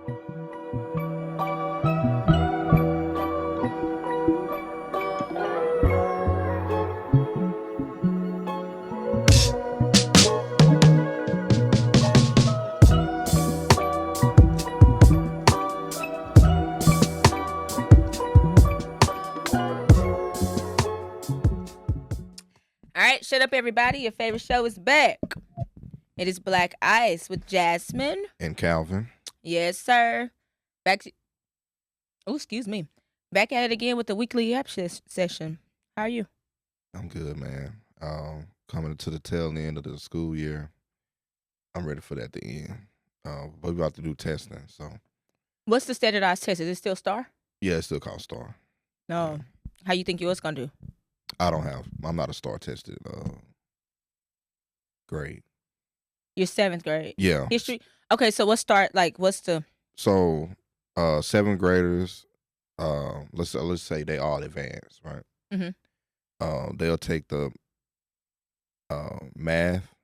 All right, shut up, everybody. Your favorite show is back. It is Black Ice with Jasmine. And Calvin. Yes, sir. Excuse me. Back at it again with the weekly app session. How are you? I'm good, man. Coming to the tail end of the school year. I'm ready for that to end. But we're about to do testing, so. What's the standardized test? Is it still STAR? Yeah, it's still called STAR. No. Yeah. How you think yours gonna do? I'm not a STAR tested grade. You're 7th grade. Yeah. History. Okay, so what's the? So, 7th graders, let's say they all advanced, right? Mm-hmm. They'll take the math,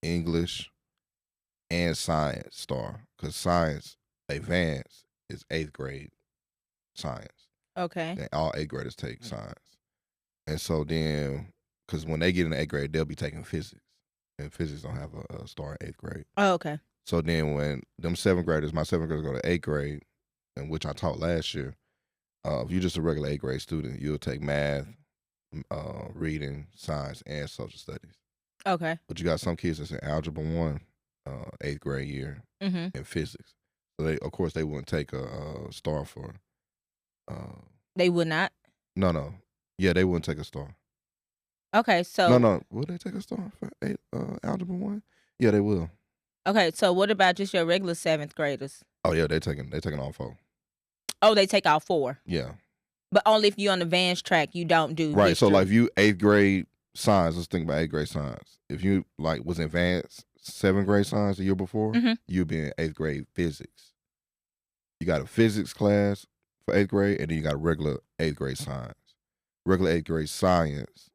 English, and science STAR, because science advanced is 8th grade science. Okay. And all 8th graders take science. And so then, because when they get in the 8th grade, they'll be taking physics. And physics don't have a STAR in 8th grade. Oh, okay. So then when them 7th graders, my 7th graders go to 8th grade, and which I taught last year, if you're just a regular 8th grade student, you'll take math, reading, science, and social studies. Okay. But you got some kids that's in Algebra 1, 8th grade year, Mm-hmm. in physics. So of course, they wouldn't take a STAR for. They would not? No. Yeah, they wouldn't take a STAR. Okay, so. No. Would they take a STAR for Algebra 1? Yeah, they will. Okay, so what about just your regular 7th graders? Oh, yeah, they taking all 4. Oh, they take all 4. Yeah. But only if you're on the advanced track, you don't do right. history. So like if you 8th grade science, let's think about 8th grade science. If you was advanced 7th grade science the year before, you'd be in 8th grade physics. You got a physics class for 8th grade, and then you got a regular 8th grade science. Regular 8th grade science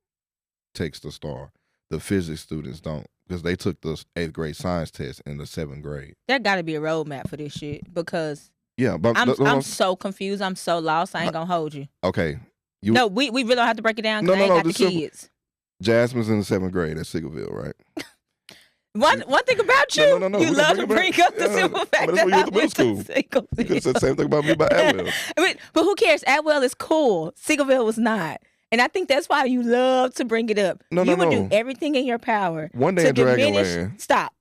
takes the STAR. The physics students don't, because they took the 8th grade science test in the 7th grade. There got to be a roadmap for this shit, because yeah, but I'm so confused. I'm so lost. I ain't gonna hold you. Okay. No, we really don't have to break it down because I ain't got the kids. Jasmine's in the 7th grade at Sigleville, right? One thing about you, no, you love to bring up the simple fact that's that I middle went school. to Sigleville. You could have said the same thing about me about Atwell. But who cares? Atwell is cool. Sigleville was not. And I think that's why you love to bring it up. You would do everything in your power. One day to in Dragonland. Stop.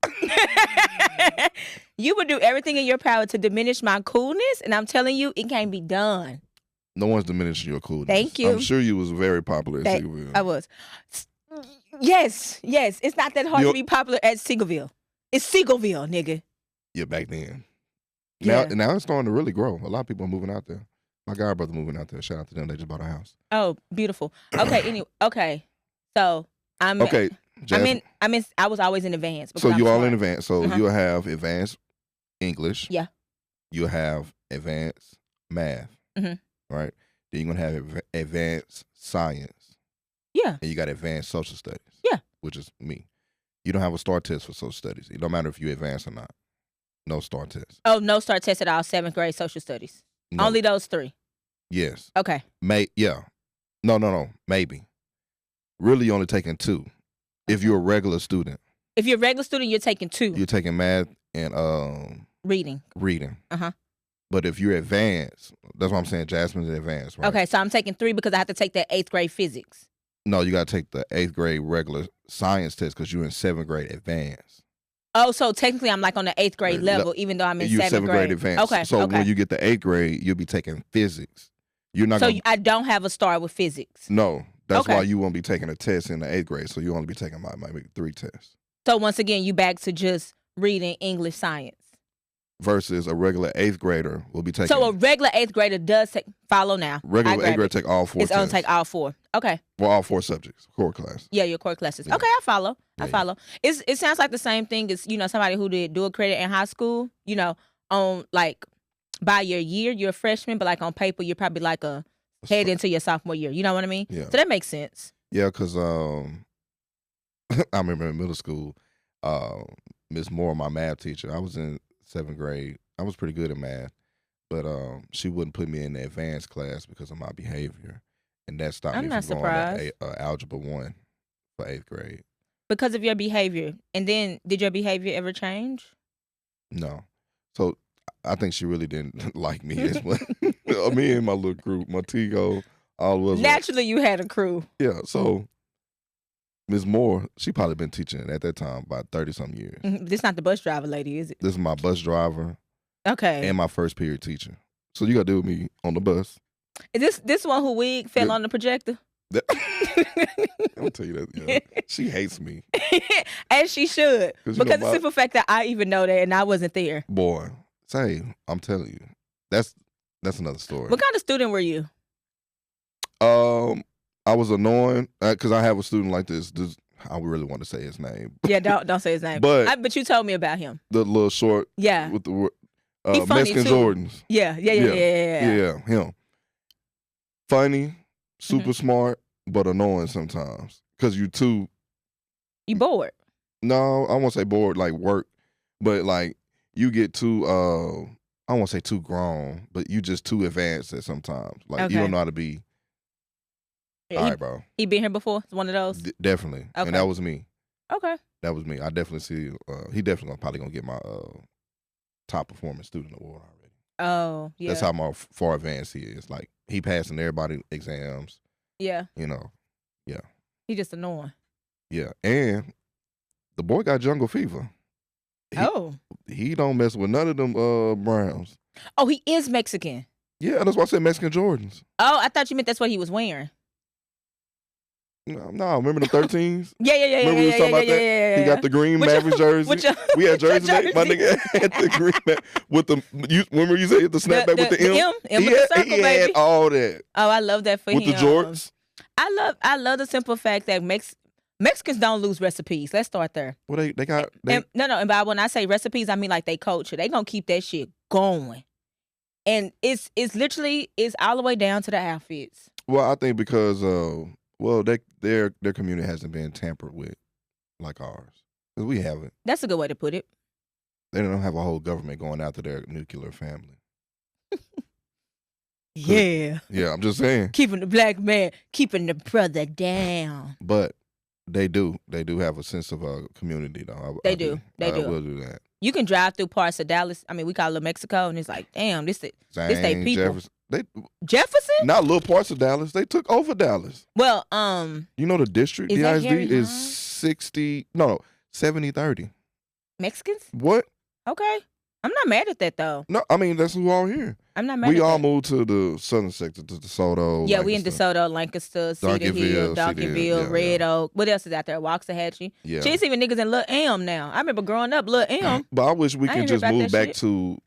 You would do everything in your power to diminish my coolness, and I'm telling you, it can't be done. No one's diminishing your coolness. Thank you. I'm sure you was very popular at Sigleville. I was. Yes. It's not that hard to be popular at Sigleville. It's Sigleville, nigga. Yeah, back then. Yeah. Now it's starting to really grow. A lot of people are moving out there. My god brother moving out there. Shout out to them. They just bought a house. Oh, beautiful. Okay. Anyway. Okay. So I'm. Okay. Jasmine. I was always in advance. So you all in advance. So you'll have advanced English. Yeah. You'll have advanced math. Mm-hmm. Right. Then you're gonna have advanced science. Yeah. And you got advanced social studies. Yeah. Which is me. You don't have a STAR test for social studies. It don't matter if you advance or not. No STAR test. Oh, no STAR test at all. 7th grade social studies. No. Only those 3. Yes. Okay. Yeah. No. Maybe. Really, you're only taking 2. If you're a regular student. If you're a regular student, you're taking 2. You're taking math and reading. Uh-huh. But if you're advanced, that's what I'm saying. Jasmine's advanced, right? Okay, so I'm taking 3 because I have to take that 8th grade physics. No, you got to take the 8th grade regular science test because you're in 7th grade advanced. Oh, so technically I'm like on the 8th grade level, even though I'm in 7th grade advanced. Okay. So when you get the 8th grade, you'll be taking physics. You're not. So I don't have a STAR with physics. No, that's why you won't be taking a test in the 8th grade. So you only be taking maybe 3 tests. So once again, you back to just reading English, science. Versus a regular 8th grader will be taking. So a regular 8th grader does follow now. Regular 8th grader take all 4 tests. It's only take all 4. Okay. Well, all 4 subjects, core class. Yeah, your core classes. Yeah. Okay, I follow. I follow. It sounds like the same thing as, somebody who did dual credit in high school, on like by your year, you're a freshman, but like on paper, you're probably like a head into your sophomore year. You know what I mean? Yeah. So that makes sense. Yeah, because I remember in middle school, Miss Moore, my math teacher, I was in 7th grade I was pretty good at math, but she wouldn't put me in the advanced class because of my behavior, and that stopped I'm me not from going surprised. to algebra 1 for 8th grade. Because of your behavior. And then did your behavior ever change? No, so I think she really didn't like me as well. Me and my little group, my Tigo, all of us. Naturally, you had a crew. Yeah, so Ms. Moore, she probably been teaching at that time about 30-something years. This is not the bus driver lady, is it? This is my bus driver. Okay. And my first period teacher. So you got to deal with me on the bus. Is this one who wig fell on the projector? I'll tell you that. Yeah. She hates me. As she should. Because the simple fact that I even know that and I wasn't there. Boy, say, I'm telling you, that's another story. What kind of student were you? I was annoying because I have a student like this. I really want to say his name. Yeah, don't say his name. But you told me about him. The little short. Yeah. With the Mexican Jordans. Yeah, him. Funny, super smart, but annoying sometimes. Because you bored. No, I won't say bored like work, but like you get too I won't say too grown, but you just too advanced at sometimes. Like you don't know how to be. All right, bro. He been here before? One of those? Definitely. Okay. And that was me. Okay. That was me. I definitely see he definitely probably gonna get my top performing student award already. Oh, yeah. That's how far advanced he is. Like he passing everybody exams. Yeah. You know. Yeah. He just annoying. Yeah. And the boy got jungle fever. He don't mess with none of them Browns. Oh, he is Mexican. Yeah, that's why I said Mexican Jordans. Oh, I thought you meant that's what he was wearing. No, remember the 13s? Yeah. Remember we was talking about that? He got the green Mavericks jersey. We had jersey day. My nigga had the green with the. Remember you said the snapback with the M? M with the circle, he baby. had all that. Oh, I love that for him. With the jorts. I love the simple fact that Mexicans don't lose recipes. Let's start there. Well, they got. No. And by when I say recipes, I mean like they culture. They gonna keep that shit going, and it's literally all the way down to the outfits. Well, I think because their community hasn't been tampered with like ours. Because we haven't. That's a good way to put it. They don't have a whole government going after their nuclear family. Yeah. Yeah, I'm just saying. Keeping the black man, keeping the brother down. But they do have a sense of community, though. They do. They will do that. You can drive through parts of Dallas. I mean, we call it Little Mexico, and it's like, damn, this they people. Jefferson? Not little parts of Dallas. They took over Dallas. Well, you know the district, the ISD is 70-30. Mexicans? What? Okay. I'm not mad at that, though. No, I mean, that's who all here. I'm not mad at that. We all moved to the southern sector, to DeSoto. Yeah, we in DeSoto, Lancaster, Cedar Hill, Duncanville, Red Oak. What else is out there? Waxahachie. Yeah. She's even niggas in Lil M now. I remember growing up, Lil M. But I wish we could just move back to,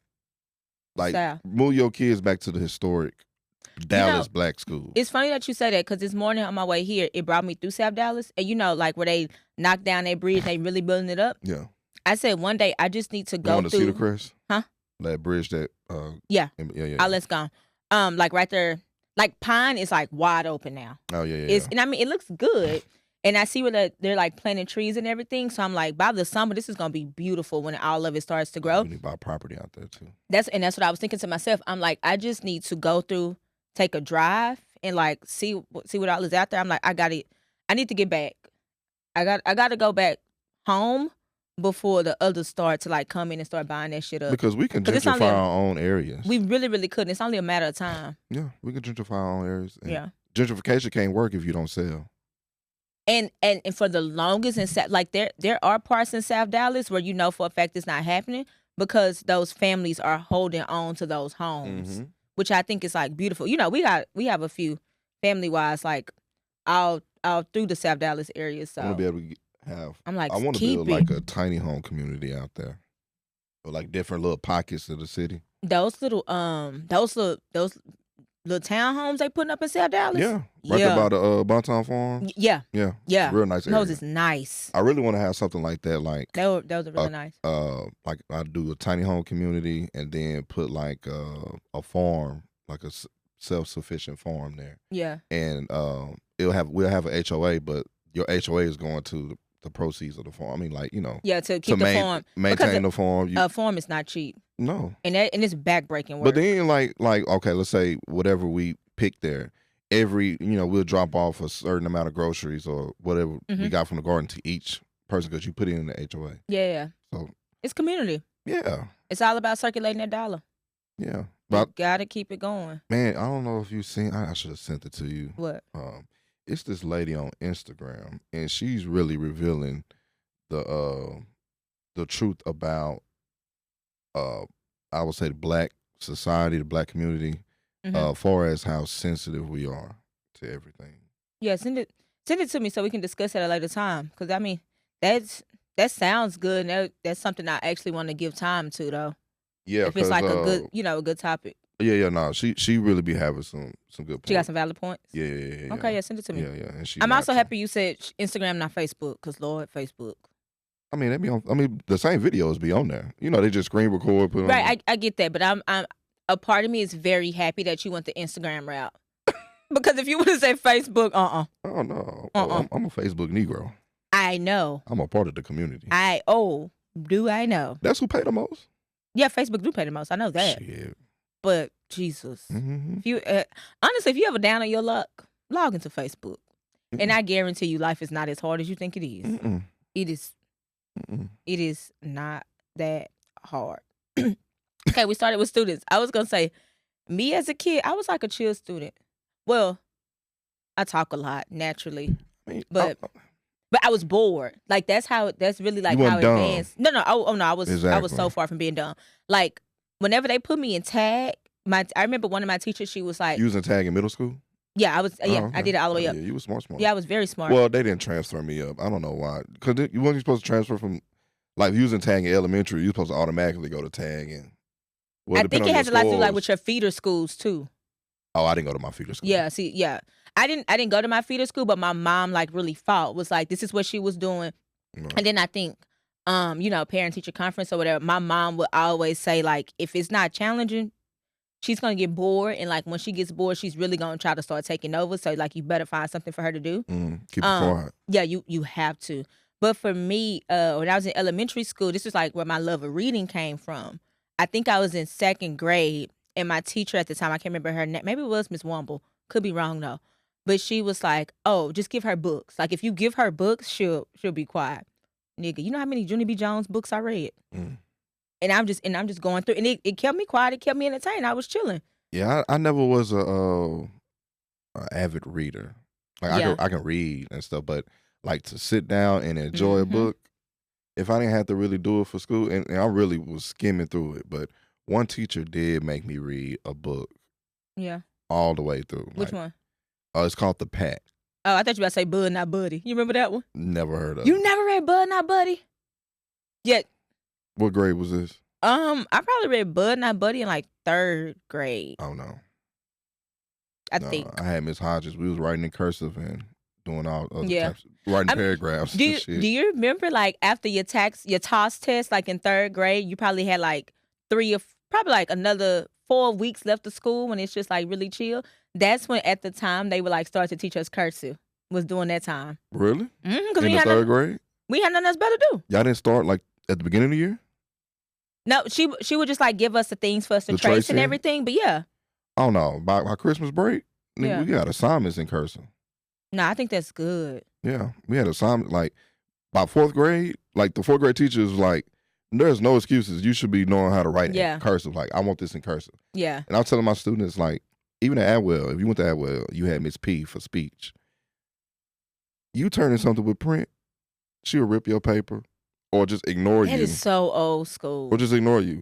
like, South. Move your kids back to the historic Dallas black school. It's funny that you say that because this morning on my way here, it brought me through South Dallas. And like where they knocked down that bridge, they really building it up. Yeah. I said one day I just need to go through. Cedar Crest? Huh? That bridge that. Yeah. Yeah. Let's go. Like right there, like Pine is like wide open now. Oh yeah. And I mean it looks good. And I see where they're like planting trees and everything. So I'm like, by the summer, this is gonna be beautiful when all of it starts to grow. We need to buy property out there too. That's what I was thinking to myself. I'm like, I just need to go through, take a drive, and like see what all is out there. I'm like, I need to get back. I got to go back home before the others start to like come in and start buying that shit up. Because we can gentrify our own areas. We really, really couldn't. It's only a matter of time. Yeah, we can gentrify our own areas. Yeah. Gentrification can't work if you don't sell. And for the longest, like there are parts in South Dallas where you know for a fact it's not happening because those families are holding on to those homes, which I think is like beautiful. You know, we have a few family wise like all through the South Dallas area. So I want to be able to have. I'm like, I want to build like a tiny home community out there, or like different little pockets of the city. Those little townhomes they putting up in South Dallas. Yeah, right there by the Bonton Farm. Yeah, real nice area. Those is nice. I really want to have something like that. Like those are really nice. Like I do a tiny home community and then put like a farm, like a self-sufficient farm there. Yeah, and we'll have an HOA, but your HOA is going to the proceeds of the farm. I mean, like, Yeah, to keep the farm. maintain the farm. A farm is not cheap. No. And it's backbreaking work. But then like okay, let's say whatever we pick there, every we'll drop off a certain amount of groceries or whatever we got from the garden to each person because you put it in the HOA. Yeah. So it's community. Yeah. It's all about circulating that dollar. Yeah. But you gotta keep it going. Man, I don't know if you've seen. I should have sent it to you. What? It's this lady on Instagram, and she's really revealing the truth about I would say the black society, the black community, as far as how sensitive we are to everything. Yeah, send it to me so we can discuss it at a later time. Because I mean, that sounds good. And that's something I actually want to give time to, though. Yeah, if it's like a good, a good topic. Yeah, no, she really be having some good points. She got some valid points. Yeah. Okay, yeah, send it to me. Yeah. And I'm also happy you said Instagram, not Facebook, because Lord, Facebook. I mean, they be on. I mean, the same videos be on there. They just screen record, put on. Right, I get that, but I'm a part of me is very happy that you went the Instagram route. Because if you would have said Facebook, Oh no, I'm a Facebook Negro. I know. I'm a part of the community. Do I know? That's who pay the most. Yeah, Facebook do pay the most. I know that. Shit. But Jesus, if you honestly, if you ever down on your luck, log into Facebook, and I guarantee you, life is not as hard as you think it is. It is. It is not that hard. Okay, we started with students. I was gonna say, me as a kid, I was like a chill student. Well, I talk a lot naturally, but I was bored. Like that's really like how advanced. No. I was so far from being dumb. Like whenever they put me in tag, I remember one of my teachers. She was like, "You was in tag in middle school?" Yeah, I was. Yeah, okay. I did it all the way up. Yeah, you were smart. Yeah, I was very smart. Well, they didn't transfer me up. I don't know why. Because you weren't supposed to transfer from, like, if you was in tag in elementary, you were supposed to automatically go to tag. And I think it has a lot to do like with your feeder schools too. Oh, I didn't go to my feeder school. Yeah, I didn't go to my feeder school, but my mom like really fought. Was like, this is what she was doing, and then I think, parent teacher conference or whatever. My mom would always say like, if it's not challenging, she's gonna get bored, and like when she gets bored, she's really gonna try to start taking over. So like, you better find something for her to do. Keep it quiet. Yeah, you have to. But for me, when I was in elementary school, this was like where my love of reading came from. I think I was in 2nd grade, and my teacher at the time, I can't remember her name. Maybe it was Miss Womble. Could be wrong though. But she was like, "Oh, just give her books. Like if you give her books, she'll be quiet." Nigga, you know how many Junie B. Jones books I read? And I'm just going through, and it kept me quiet. It kept me entertained. I was chilling. Yeah, I never was a avid reader. Like I can read and stuff, but like to sit down and enjoy a book, if I didn't have to really do it for school, and I really was skimming through it, but one teacher did make me read a book. Yeah. All the way through. Which one? It's called The Pack. Oh, I thought you were about to say Bud Not Buddy. You remember that one? Never heard of it. You never read Bud Not Buddy? Yeah. What grade was this? I probably read Bud Not Buddy in like 3rd grade. Oh no. I think. I had Miss Hodges. We was writing in cursive and doing all other types of writing paragraphs. Do you remember like after your TOS test, like in 3rd grade, you probably had like probably like another 4 weeks left of school when it's just like really chill? That's when at the time they would like start to teach us cursive. Was during that time. Really? Mm-hmm, in the 3rd grade? We had nothing else better to do. Y'all didn't start like at the beginning of the year? No, she would just like give us the things for us to trace and everything. But yeah. Oh no, by Christmas break, we got assignments in cursive. No, I think that's good. Yeah, we had assignments like by 4th grade. Like the 4th grade teacher was like, "There's no excuses. You should be knowing how to write in cursive. Like I want this in cursive." Yeah. And I'm telling my students like, even at Adwell, if you went to Adwell, you had Miss P for speech. You turn in something with print, she'll rip your paper or just ignore you. That is so old school. Or just ignore you.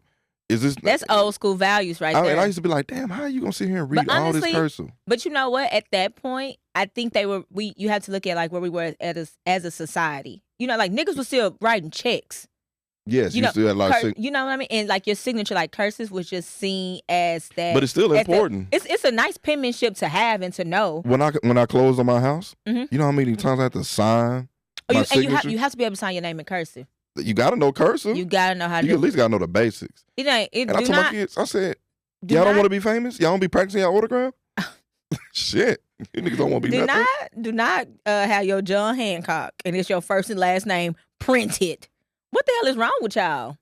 That's old school values right there. And I used to be like, damn, how are you gonna sit here and read all this cursive? But you know what? At that point, I think you have to look at like where we were as a society. You know, like niggas was still writing checks. Yes, you still had a lot of you know what I mean? And like your signature, like cursive, was just seen as that. But it's still important. It's a nice penmanship to have and to know. When I closed on my house, you know how many times I had to sign my signature? You have to be able to sign your name in cursive. You got to know cursive. You got to know how to. You at least got to know the basics. And I told my kids, I said, y'all don't want to be famous? Y'all don't be practicing your autograph? Shit. You niggas don't want to be nothing. Do not have your John Hancock and it's your first and last name printed. What the hell is wrong with y'all?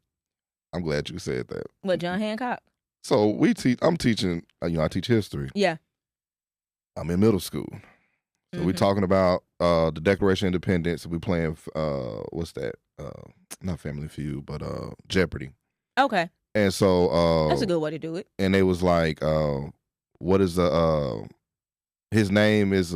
I'm glad you said that. What, John Hancock? So I'm teaching, I teach history. Yeah. I'm in middle school. So we're talking about the Declaration of Independence. We playing, what's that? Not Family Feud, but Jeopardy. Okay. And so that's a good way to do it. And they was like, what is his name is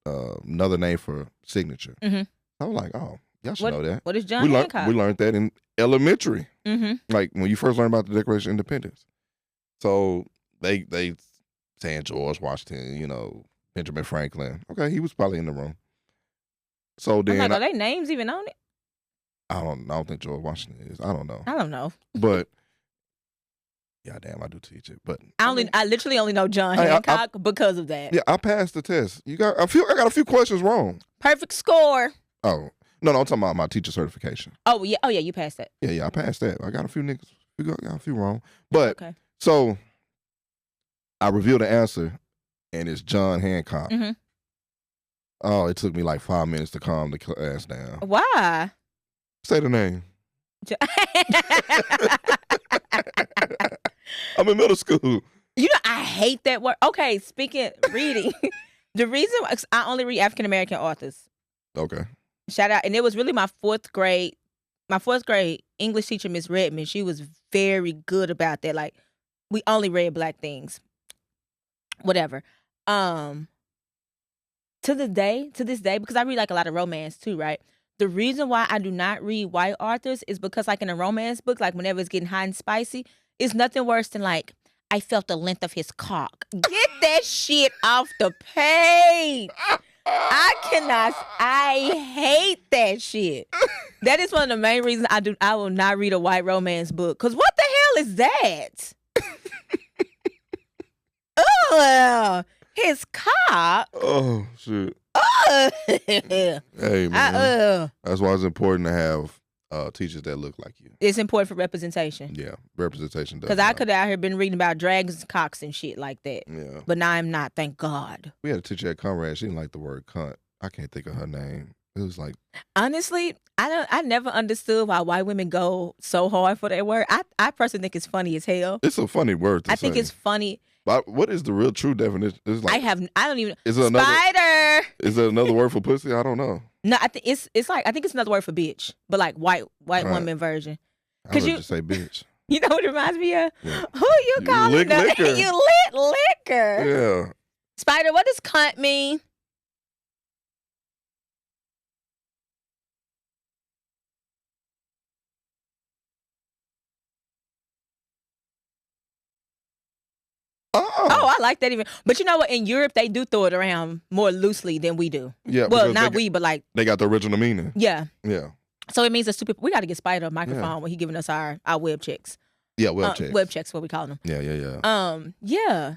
another name for signature. I was like, oh, y'all should know that. What is John Hancock? We learned that in elementary. Mm-hmm. When you first learn about the Declaration of Independence. So they saying George Washington, Benjamin Franklin. Okay, he was probably in the room. So then, are they names even on it? I don't think George Washington is. I don't know. I don't know. But yeah, damn, I do teach it. But I literally only know John Hancock because of that. Yeah, I passed the test. I got a few questions wrong. Perfect score. Oh no, I'm talking about my teacher certification. Oh yeah, you passed that. Yeah, I passed that. I got a few niggas. We got a few wrong, but okay. So I revealed the answer, and it's John Hancock. Mm-hmm. Oh, it took me like 5 minutes to calm the class down. Why? Say the name. I'm in middle school. I hate that word. Okay, speaking reading, the reason I only read African American authors. Okay. Shout out, and it was really my fourth grade English teacher, Miss Redmond. She was very good about that. Like, we only read Black things. Whatever. To this day, because I read like a lot of romance too, right? The reason why I do not read white authors is because, like, in a romance book, like whenever it's getting hot and spicy, it's nothing worse than like, I felt the length of his cock. Get that shit off the page. I hate that shit. That is one of the main reasons I will not read a white romance book. Cause what the hell is that? Ugh, his cock. Oh shit. Hey man, that's why it's important to have teachers that look like you. It's important for representation. Yeah, representation does. Because I could have out here been reading about dragons, cocks, and shit like that. Yeah, but now I'm not. Thank God. We had a teacher at Conrad. She didn't like the word cunt. I can't think of her name. It was like, honestly, I never understood why white women go so hard for that word. I personally think it's funny as hell. It's a funny word to say. I think it's funny. But what is the real true definition? It's like, I don't even. Is it spider? Is there another word for pussy? I don't know. No, I think it's like, I think it's another word for bitch, but like white woman version. I would just say bitch. You know what it reminds me of? Yeah. Who you calling? You lit liquor. Yeah. Spider, what does cunt mean? Oh, I like that even. But you know what? In Europe, they do throw it around more loosely than we do. Yeah. Well, not we, but like. They got the original meaning. Yeah. Yeah. So it means we got to get Spider a microphone when he giving us our web checks. Yeah, web checks. Web checks, what we call them. Yeah. Yeah.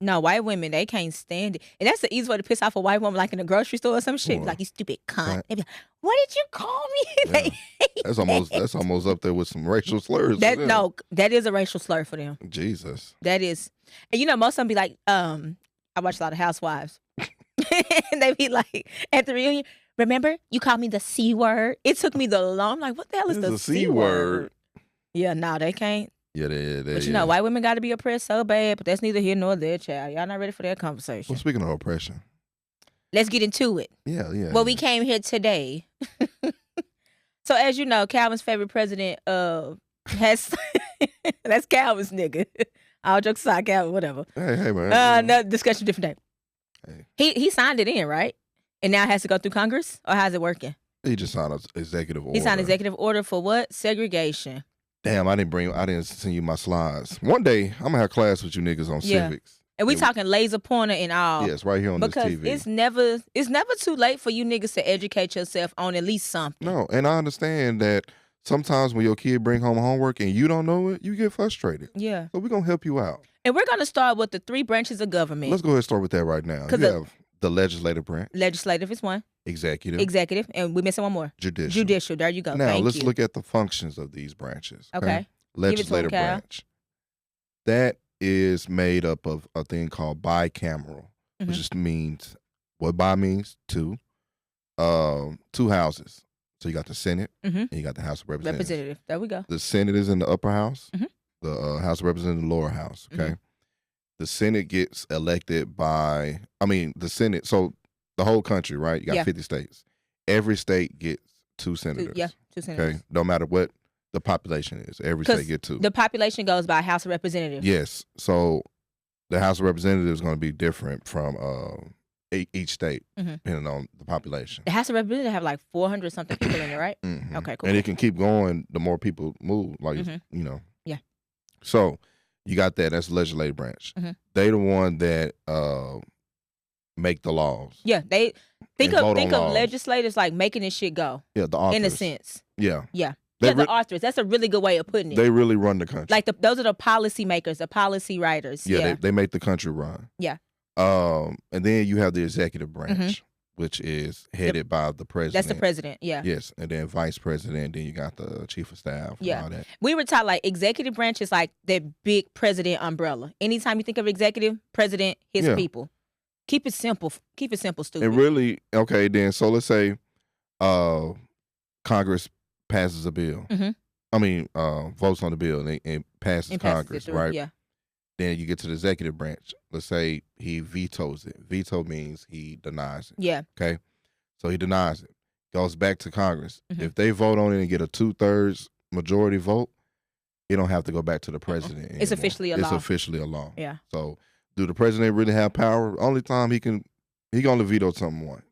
No, white women, they can't stand it. And that's the easiest way to piss off a white woman, like in a grocery store or some shit. Like, you stupid cunt. They be like, what did you call me? Yeah. That's almost up there with some racial slurs. That is a racial slur for them. Jesus. That is. And you know, most of them be like, I watch a lot of Housewives. And they be like, at the reunion, remember, you called me the C word? It took me I'm like, what the hell is the C word? Yeah, no, they can't. Yeah, they. But you know, white women got to be oppressed so bad, but that's neither here nor there, child. Y'all not ready for that conversation. Well, speaking of oppression, let's get into it. Yeah. We came here today. So as you know, Calvin's favorite president has that's Calvin's nigga. All jokes aside, Calvin, whatever. Hey man. No discussion, different day. Hey. He signed it in, right? And now it has to go through Congress, or how's it working? He just signed an executive order. He signed an executive order for what? Segregation. Damn, I didn't send you my slides. One day, I'm gonna have class with you niggas on civics. And we talking laser pointer and all. Yes, right here on this TV. Because it's never too late for you niggas to educate yourself on at least something. No, and I understand that sometimes when your kid bring home homework and you don't know it, you get frustrated. Yeah. So we're gonna help you out. And we're gonna start with the 3 branches of government. Let's go ahead and start with that right now. You have the legislative branch. Legislative is one. Executive. And we're missing one more. Judicial. There you go. Now, let's look at the functions of these branches. Okay. Legislative branch. That is made up of a thing called bicameral. which just means what bi means two. Two houses. So you got the Senate and you got the House of Representatives. There we go. The Senate is in the upper house. The House of Representatives in the lower house. Okay. The Senate gets elected by, the Senate, so the whole country, right? You got 50 states. Every state gets two senators. Two senators. Okay. No matter what the population is, every state gets two. The population goes by House of Representatives. Yes. So the House of Representatives is going to be different from each state, depending on the population. The House of Representatives have like 400 something people in it, right? Okay, cool. And it can keep going the more people move, Yeah. So you got that. That's the legislative branch. They the one that make the laws. Yeah, they think of legislators like making this shit go. Yeah, the authors. In a sense. Yeah. The authors. That's a really good way of putting it. They really run the country. Like those are the policy makers, the policy writers. Yeah, they make the country run. Yeah. And then you have the executive branch, which is headed by the president. That's the president, yeah. Yes, and then vice president, then you got the chief of staff and all that. We were taught like executive branch is like the big president umbrella. Anytime you think of executive, president, his people. Keep it simple. Keep it simple, stupid. And really, okay, then, so let's say Congress passes a bill. Votes on the bill and it passes Congress, right? Yeah. Then you get to the executive branch. Let's say he vetoes it. Veto means he denies it. Yeah. Okay. So he denies it. Goes back to Congress. If they vote on it and get a 2/3 majority vote, it don't have to go back to the president anymore. It's officially a law. It's officially a law. Yeah. So do the president really have power? Only time he can only veto something once.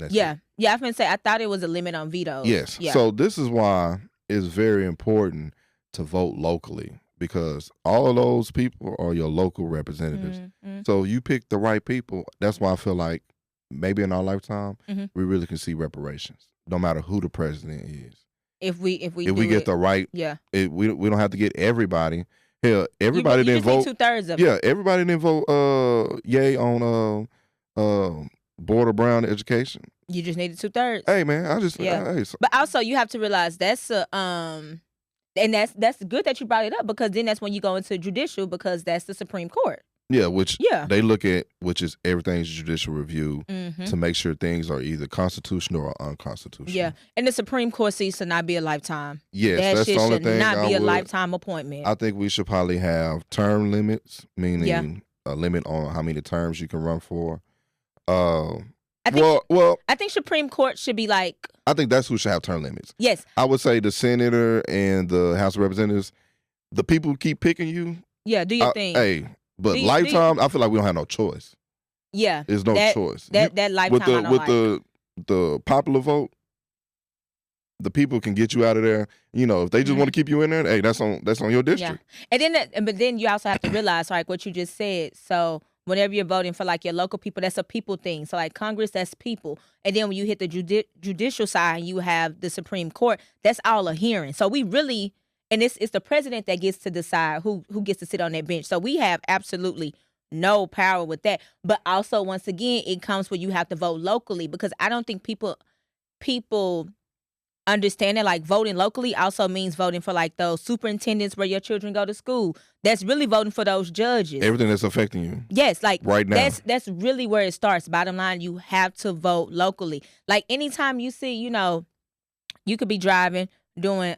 That's it. Yeah. I was gonna say I thought it was a limit on vetoes. Yes. Yeah. So this is why it's very important to vote locally. Because all of those people are your local representatives. So you pick the right people. That's why I feel like maybe in our lifetime, we really can see reparations, no matter who the president is. If we get the right, we don't have to get everybody. Hell, everybody didn't vote. 2/3 of it. Everybody didn't vote. Yay on Board of Brown education. You just needed 2/3. Hey man, But also you have to realize that's and that's good that you brought it up because then that's when you go into judicial because that's the Supreme Court. Yeah, they look at, which is everything's judicial review to make sure things are either constitutional or unconstitutional. Yeah, and the Supreme Court seats to not be a lifetime. Yes, that's the only thing. Not be a lifetime appointment. I think we should probably have term limits, meaning a limit on how many terms you can run for. I think Supreme Court should be like. I think that's who should have term limits. Yes. I would say the senator and the House of Representatives, the people who keep picking you. Yeah, do your thing. Hey, but lifetime, I feel like we don't have no choice. Yeah. There's no choice. That lifetime with the popular vote, the people can get you out of there. If they just want to keep you in there, hey, that's on your district. Yeah. But then you also have to realize like what you just said. So whenever you're voting for like your local people, that's a people thing. So like Congress, that's people. And then when you hit the judicial side, you have the Supreme Court. That's all a hearing. So we really, and it's the president that gets to decide who gets to sit on that bench. So we have absolutely no power with that. But also, once again, it comes where you have to vote locally because I don't think people understand that like voting locally also means voting for like those superintendents where your children go to school. That's really voting for those judges. Everything that's affecting you. Yes, like right now. That's really where it starts. Bottom line, you have to vote locally. Like anytime you see, you could be driving during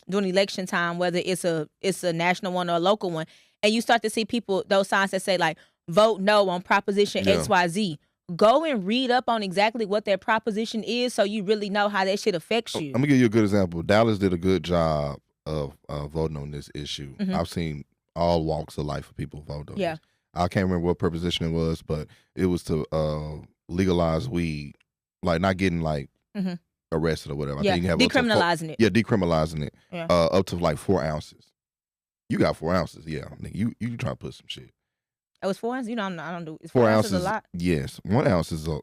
election time, whether it's a national one or a local one, and you start to see people those signs that say like vote no on Proposition XYZ. Go and read up on exactly what their proposition is so you really know how that shit affects you. I'm going to give you a good example. Dallas did a good job of voting on this issue. I've seen all walks of life of people vote on this. I can't remember what proposition it was, but it was to legalize weed, like not getting like arrested or whatever. I think you have decriminalizing it. Yeah, decriminalizing it up to like 4 ounces. You got 4 ounces, yeah. You try to put some shit. It was 4 ounces. I don't do. Is 4 ounces ounces a lot? Yes, 1 ounce is no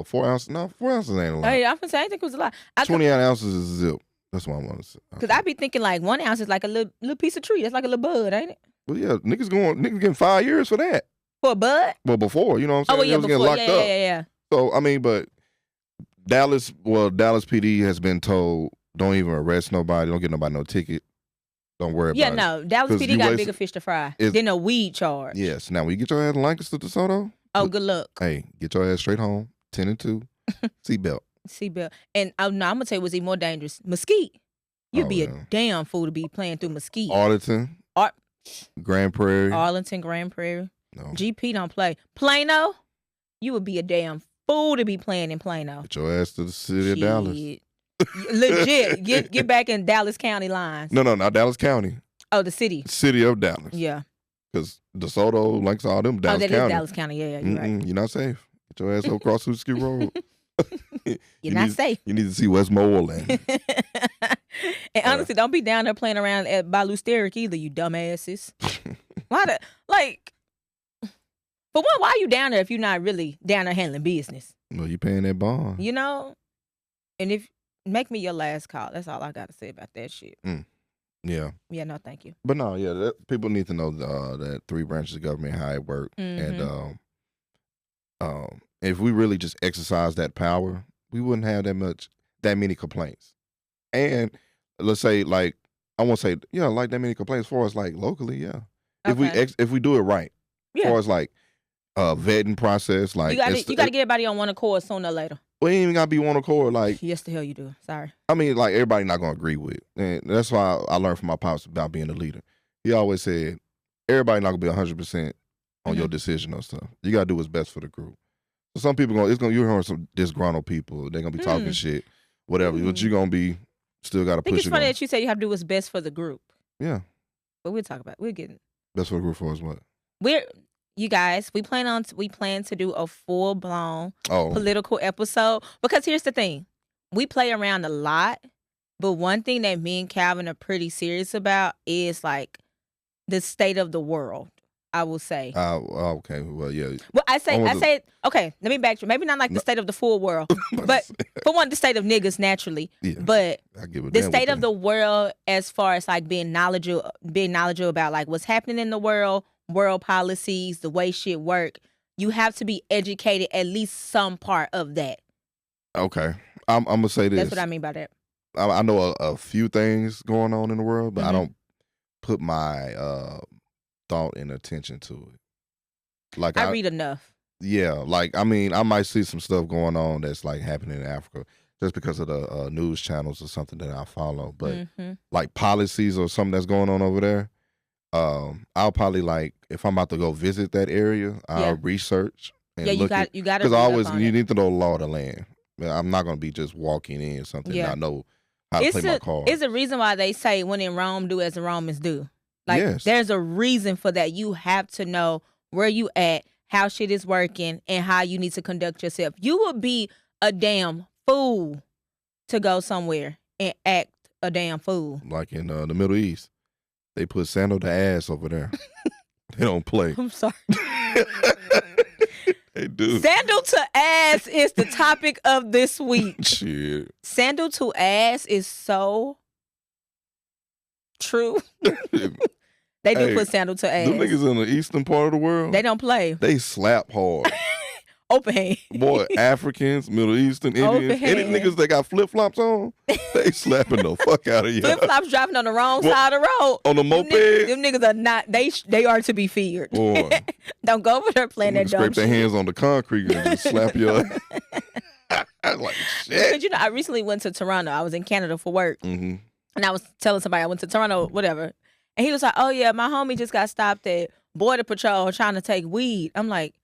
4 ounces. No, 4 ounces ain't a lot. Hey, I'm gonna say I didn't think it was a lot. 28 ounces is a zip. That's what I want to say. Because I be thinking like 1 ounce is like a little piece of tree. That's like a little bud, ain't it? Well, yeah, niggas getting 5 years for that. For a bud? Well, before, you know what I'm saying? Oh, yeah, before. Getting locked up. Yeah. So but Dallas PD has been told don't even arrest nobody, don't get nobody no ticket. Don't worry Yeah, about it. no. Dallas 'Cause PD you got waste- bigger fish to fry than a weed charge. Yes. Now, when you get your ass to Lancaster, DeSoto, Oh, good luck. hey, get your ass straight home. 10 and 2. Seatbelt. Seatbelt. And no, I'm gonna tell you what's even more dangerous. Mesquite. You'd be yeah. a damn fool to be playing through Mesquite. Arlington. Grand Prairie. Arlington, Grand Prairie. No. GP don't play. Plano. You would be a damn fool to be playing in Plano. Get your ass to the city of Dallas. Legit. Get back in Dallas County lines. No, not Dallas County. Oh, the city. City of Dallas. Yeah. Because DeSoto, Lancaster, all them Dallas County. County. Is Dallas County. Yeah, you're right. You're not safe. Get your ass across Hooski Road. You're not safe. You need to see Westmoreland. And honestly, don't be down there playing around at Balusteric either, you dumbasses. For one, why are you down there if you're not really down there handling business? Well, you paying that bond. You know? And if make me your last call. That's all I got to say about that shit. Yeah. Yeah, no, thank you. But no, yeah, people need to know that 3 branches of government, how it works. Mm-hmm. And if we really just exercise that power, we wouldn't have that many complaints. And let's say, like, I won't say, like that many complaints for us, like locally, yeah. Okay. If we do it right, yeah. For us, like vetting process, like you got to get everybody on one accord sooner or later. We ain't even gotta be one accord. Like, yes, the hell you do. Sorry. I mean, like everybody not gonna agree with it, and that's why I learned from my pops about being a leader. He always said, everybody not gonna be 100% on your decision or stuff. You gotta do what's best for the group. So some people you're hearing some disgruntled people. They're gonna be talking shit, whatever. But you're gonna be still gotta push it. It's funny that you say you have to do what's best for the group. Yeah. But we'll talk about it. We're getting best for the group for us what? You guys, we plan to do a full-blown political episode because here's the thing. We play around a lot, but one thing that me and Calvin are pretty serious about is like the state of the world, I will say. Okay. Well, yeah. Well, I say okay, let me backtrack. Maybe not like the state of the full world, but for one, the state of niggas naturally. Yeah, but the state of the world as far as like being knowledgeable about like what's happening in the world policies, the way shit work. You have to be educated at least some part of that. Okay. I'm gonna say this. That's what I mean by that. I know a few things going on in the world, but I don't put my thought and attention to it. Like I read enough. Yeah, like I mean, I might see some stuff going on that's like happening in Africa just because of the news channels or something that I follow. But like policies or something that's going on over there, I'll probably like if I'm about to go visit that area, I'll research and look you got to because you need to know the law of the land. I'm not gonna be just walking in something and not know how to play my cards. It's a reason why they say when in Rome, do as the Romans do. Like there's a reason for that. You have to know where you at, how shit is working, and how you need to conduct yourself. You would be a damn fool to go somewhere and act a damn fool. Like in the Middle East. They put Sandal to ass over there. They don't play. I'm sorry. They do. Sandal to ass is the topic of this week. Shit. Sandal to ass is so true. They do put sandal to ass. Them niggas in the eastern part of the world. They don't play. They slap hard. Open hand. Boy, Africans, Middle Eastern, Indians, any niggas that got flip-flops on, they slapping the fuck out of you. Flip-flops driving on the wrong side of the road. On the moped? Them niggas are not, they are to be feared. Boy. Don't go over there playing that dumb shit. Scrape their hands on the concrete and just slap your I was like, shit. Because, I recently went to Toronto. I was in Canada for work. And I was telling somebody I went to Toronto, whatever. And he was like, oh, yeah, my homie just got stopped at Border Patrol trying to take weed. I'm like,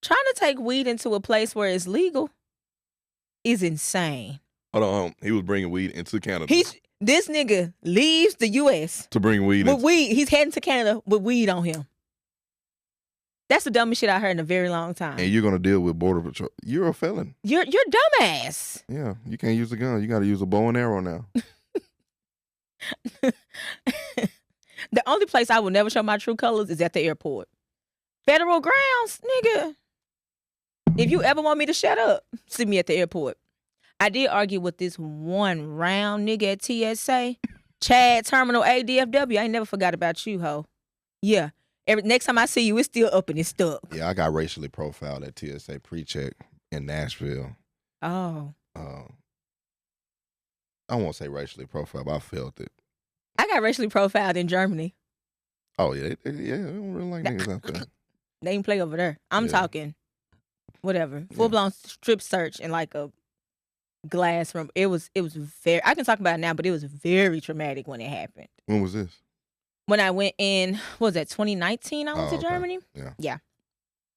trying to take weed into a place where it's legal is insane. Hold on. He was bringing weed into Canada. This nigga leaves the U.S. to bring weed with weed. He's heading to Canada with weed on him. That's the dumbest shit I heard in a very long time. And you're going to deal with Border Patrol. You're a felon. You're dumbass. Yeah. You can't use a gun. You got to use a bow and arrow now. The only place I will never show my true colors is at the airport. Federal grounds, nigga. If you ever want me to shut up, see me at the airport. I did argue with this one round nigga at TSA. Chad Terminal ADFW. I ain't never forgot about you, ho. Yeah. Next time I see you, it's still up and it's stuck. Yeah, I got racially profiled at TSA pre-check in Nashville. Oh. I won't say racially profiled, but I felt it. I got racially profiled in Germany. Oh yeah, they don't really like niggas out there. They ain't play over there. I'm talking whatever. Full blown strip search in like a glass room. It was very, I can talk about it now, but it was very traumatic when it happened. When was this? When I went in, what was that, 2019 I went to Germany? Yeah.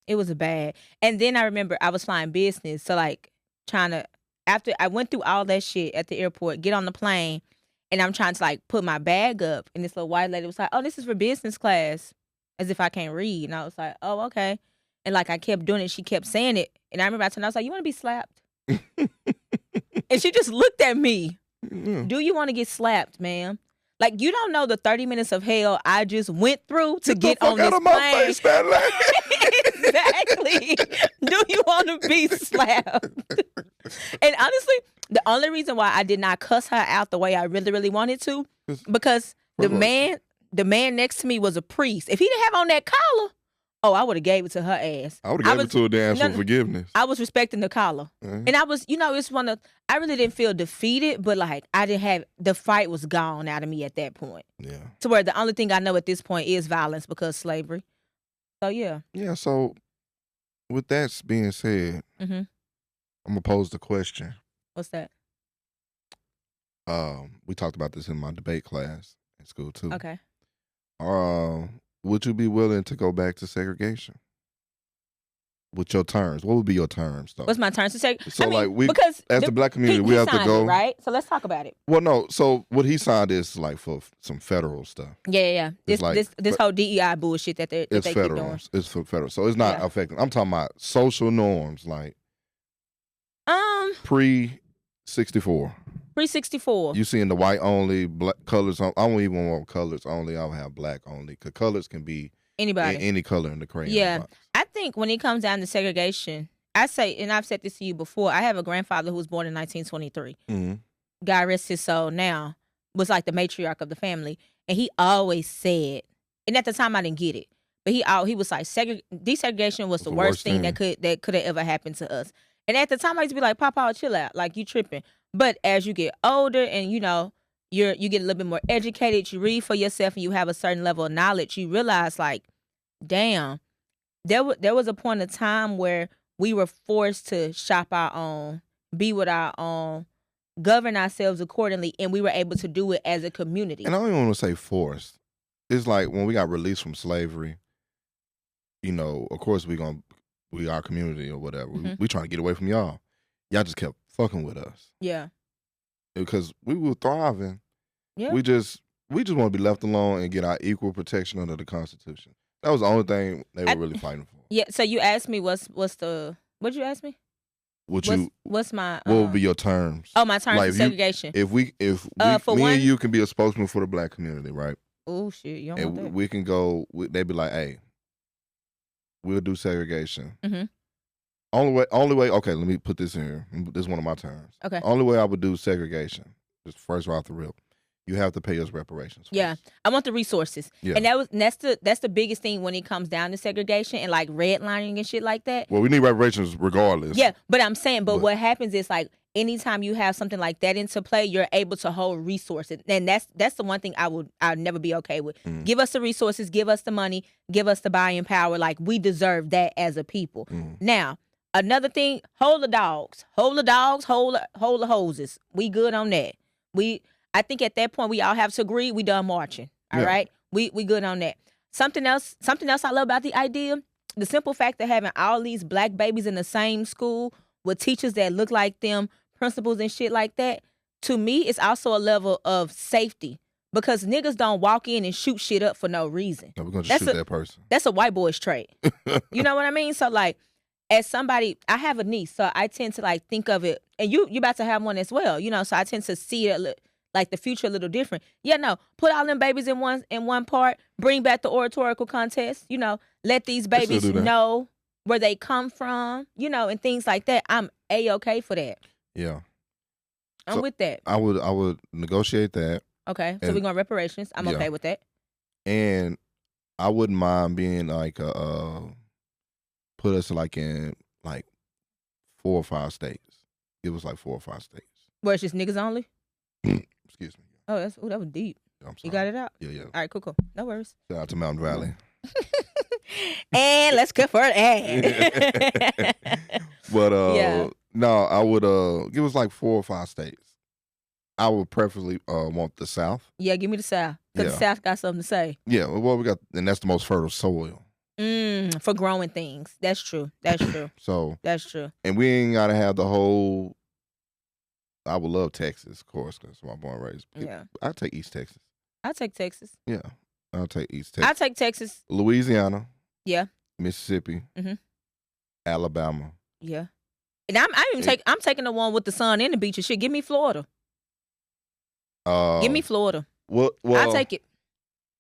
It was bad. And then I remember I was flying business. So like after I went through all that shit at the airport, get on the plane, and I'm trying to like put my bag up. And this little white lady was like, oh, this is for business class. As if I can't read. And I was like, oh, okay. And like I kept doing it. She kept saying it. And I remember I was like, you want to be slapped? And she just looked at me. Do you want to get slapped, ma'am? Like, you don't know the 30 minutes of hell I just went through to get on this plane. Exactly. Do you want to be slapped? And honestly, the only reason why I did not cuss her out the way I really, really wanted to, because the man next to me was a priest. If he didn't have on that collar, I would have gave it to her ass. I would have gave it to her to ask for forgiveness. I was respecting the collar. And I was, it's I really didn't feel defeated, but like the fight was gone out of me at that point. Yeah. To where the only thing I know at this point is violence because slavery. So yeah. Yeah, so with that being said, I'm going to pose the question. What's that? We talked about this in my debate class in school too. Okay. Would you be willing to go back to segregation? With your terms, what would be your terms though? What's my terms to say? So because as the black community, we have to go right. So let's talk about it. Well, no. So what he signed is like for some federal stuff. Yeah. This whole DEI bullshit that they keep doing. It's for federal, so it's not affecting. I'm talking about social norms, like pre-64. Pre-64. You seeing the white only, black colors. I don't even want colors only. I'll have black only. Because colors can be anybody, any color in the crayon. Yeah, box. I think when it comes down to segregation, I say, and I've said this to you before. I have a grandfather who was born in 1923. God rest his soul. Now was like the matriarch of the family, and he always said, and at the time I didn't get it, but he was like, desegregation was the worst thing that could have ever happened to us. And at the time I used to be like, Papa, chill out, like you tripping. But as you get older and you get a little bit more educated, you read for yourself and you have a certain level of knowledge, you realize like, damn, there was a point of time where we were forced to shop our own, be with our own, govern ourselves accordingly, and we were able to do it as a community. And I don't even want to say forced. It's like when we got released from slavery, of course we our community or whatever. We trying to get away from y'all. Y'all just kept fucking with us. Yeah. Because we were thriving. Yeah. We just want to be left alone and get our equal protection under the Constitution. That was the only thing they were really fighting for. Yeah. So you asked me what'd you ask me? What's my what would be your terms? Oh, my terms of segregation. If me and you can be a spokesman for the black community, right? Oh shit, you don't want that. We can go. They'd be like, "Hey, we'll do segregation." Only way. Okay, let me put this in here. This is one of my terms. Okay. Only way I would do segregation, just first right off the rip, you have to pay us reparations. Yeah, I want the resources. Yeah. And that's the biggest thing when it comes down to segregation and like redlining and shit like that. Well, we need reparations regardless. Yeah, but I'm saying, but what happens is like anytime you have something like that into play, you're able to hold resources, and that's the one thing I'll never be okay with. Give us the resources, give us the money, give us the buying power. Like we deserve that as a people. Now. Another thing, hold the dogs, hold the hoses. We good on that. I think at that point we all have to agree we done marching. All right, we good on that. Something else I love about the idea, the simple fact of having all these black babies in the same school with teachers that look like them, principals and shit like that. To me, it's also a level of safety because niggas don't walk in and shoot shit up for no reason. No, we're gonna just shoot that person. That's a white boy's trait. You know what I mean? So like. As somebody, I have a niece, so I tend to like think of it, and you about to have one as well, so I tend to see it like the future a little different. Yeah, no, put all them babies in one part, bring back the oratorical contest, let these babies know where they come from, and things like that. I'm A-okay for that. Yeah. I'm with that. I would negotiate that. Okay, so we're going reparations. I'm okay with that. And I wouldn't mind being like put us like in like 4 or 5 states. It was like 4 or 5 states. Where it's just niggas only? Excuse me. Oh, that was deep. I'm sorry. You got it out? Yeah. All right, cool. No worries. Shout out to Mountain Valley. And let's cut for that. But Yeah. no, I would give us like 4 or 5 states. I would preferably want the South. Yeah, give me the South. Because the South got something to say. Yeah, well, we got, and that's the most fertile soil. For growing things. That's true. So that's true. And we ain't gotta have the whole. I would love Texas, of course, because I'm born and raised. Yeah. I'll take East Texas. I'll take Texas. Yeah, I'll take East Texas. I'll take Texas. Louisiana. Yeah. Mississippi. Alabama. Yeah. And I'm taking the one with the sun and the beach and shit. Give me Florida. Give me Florida. Well, I'll take it.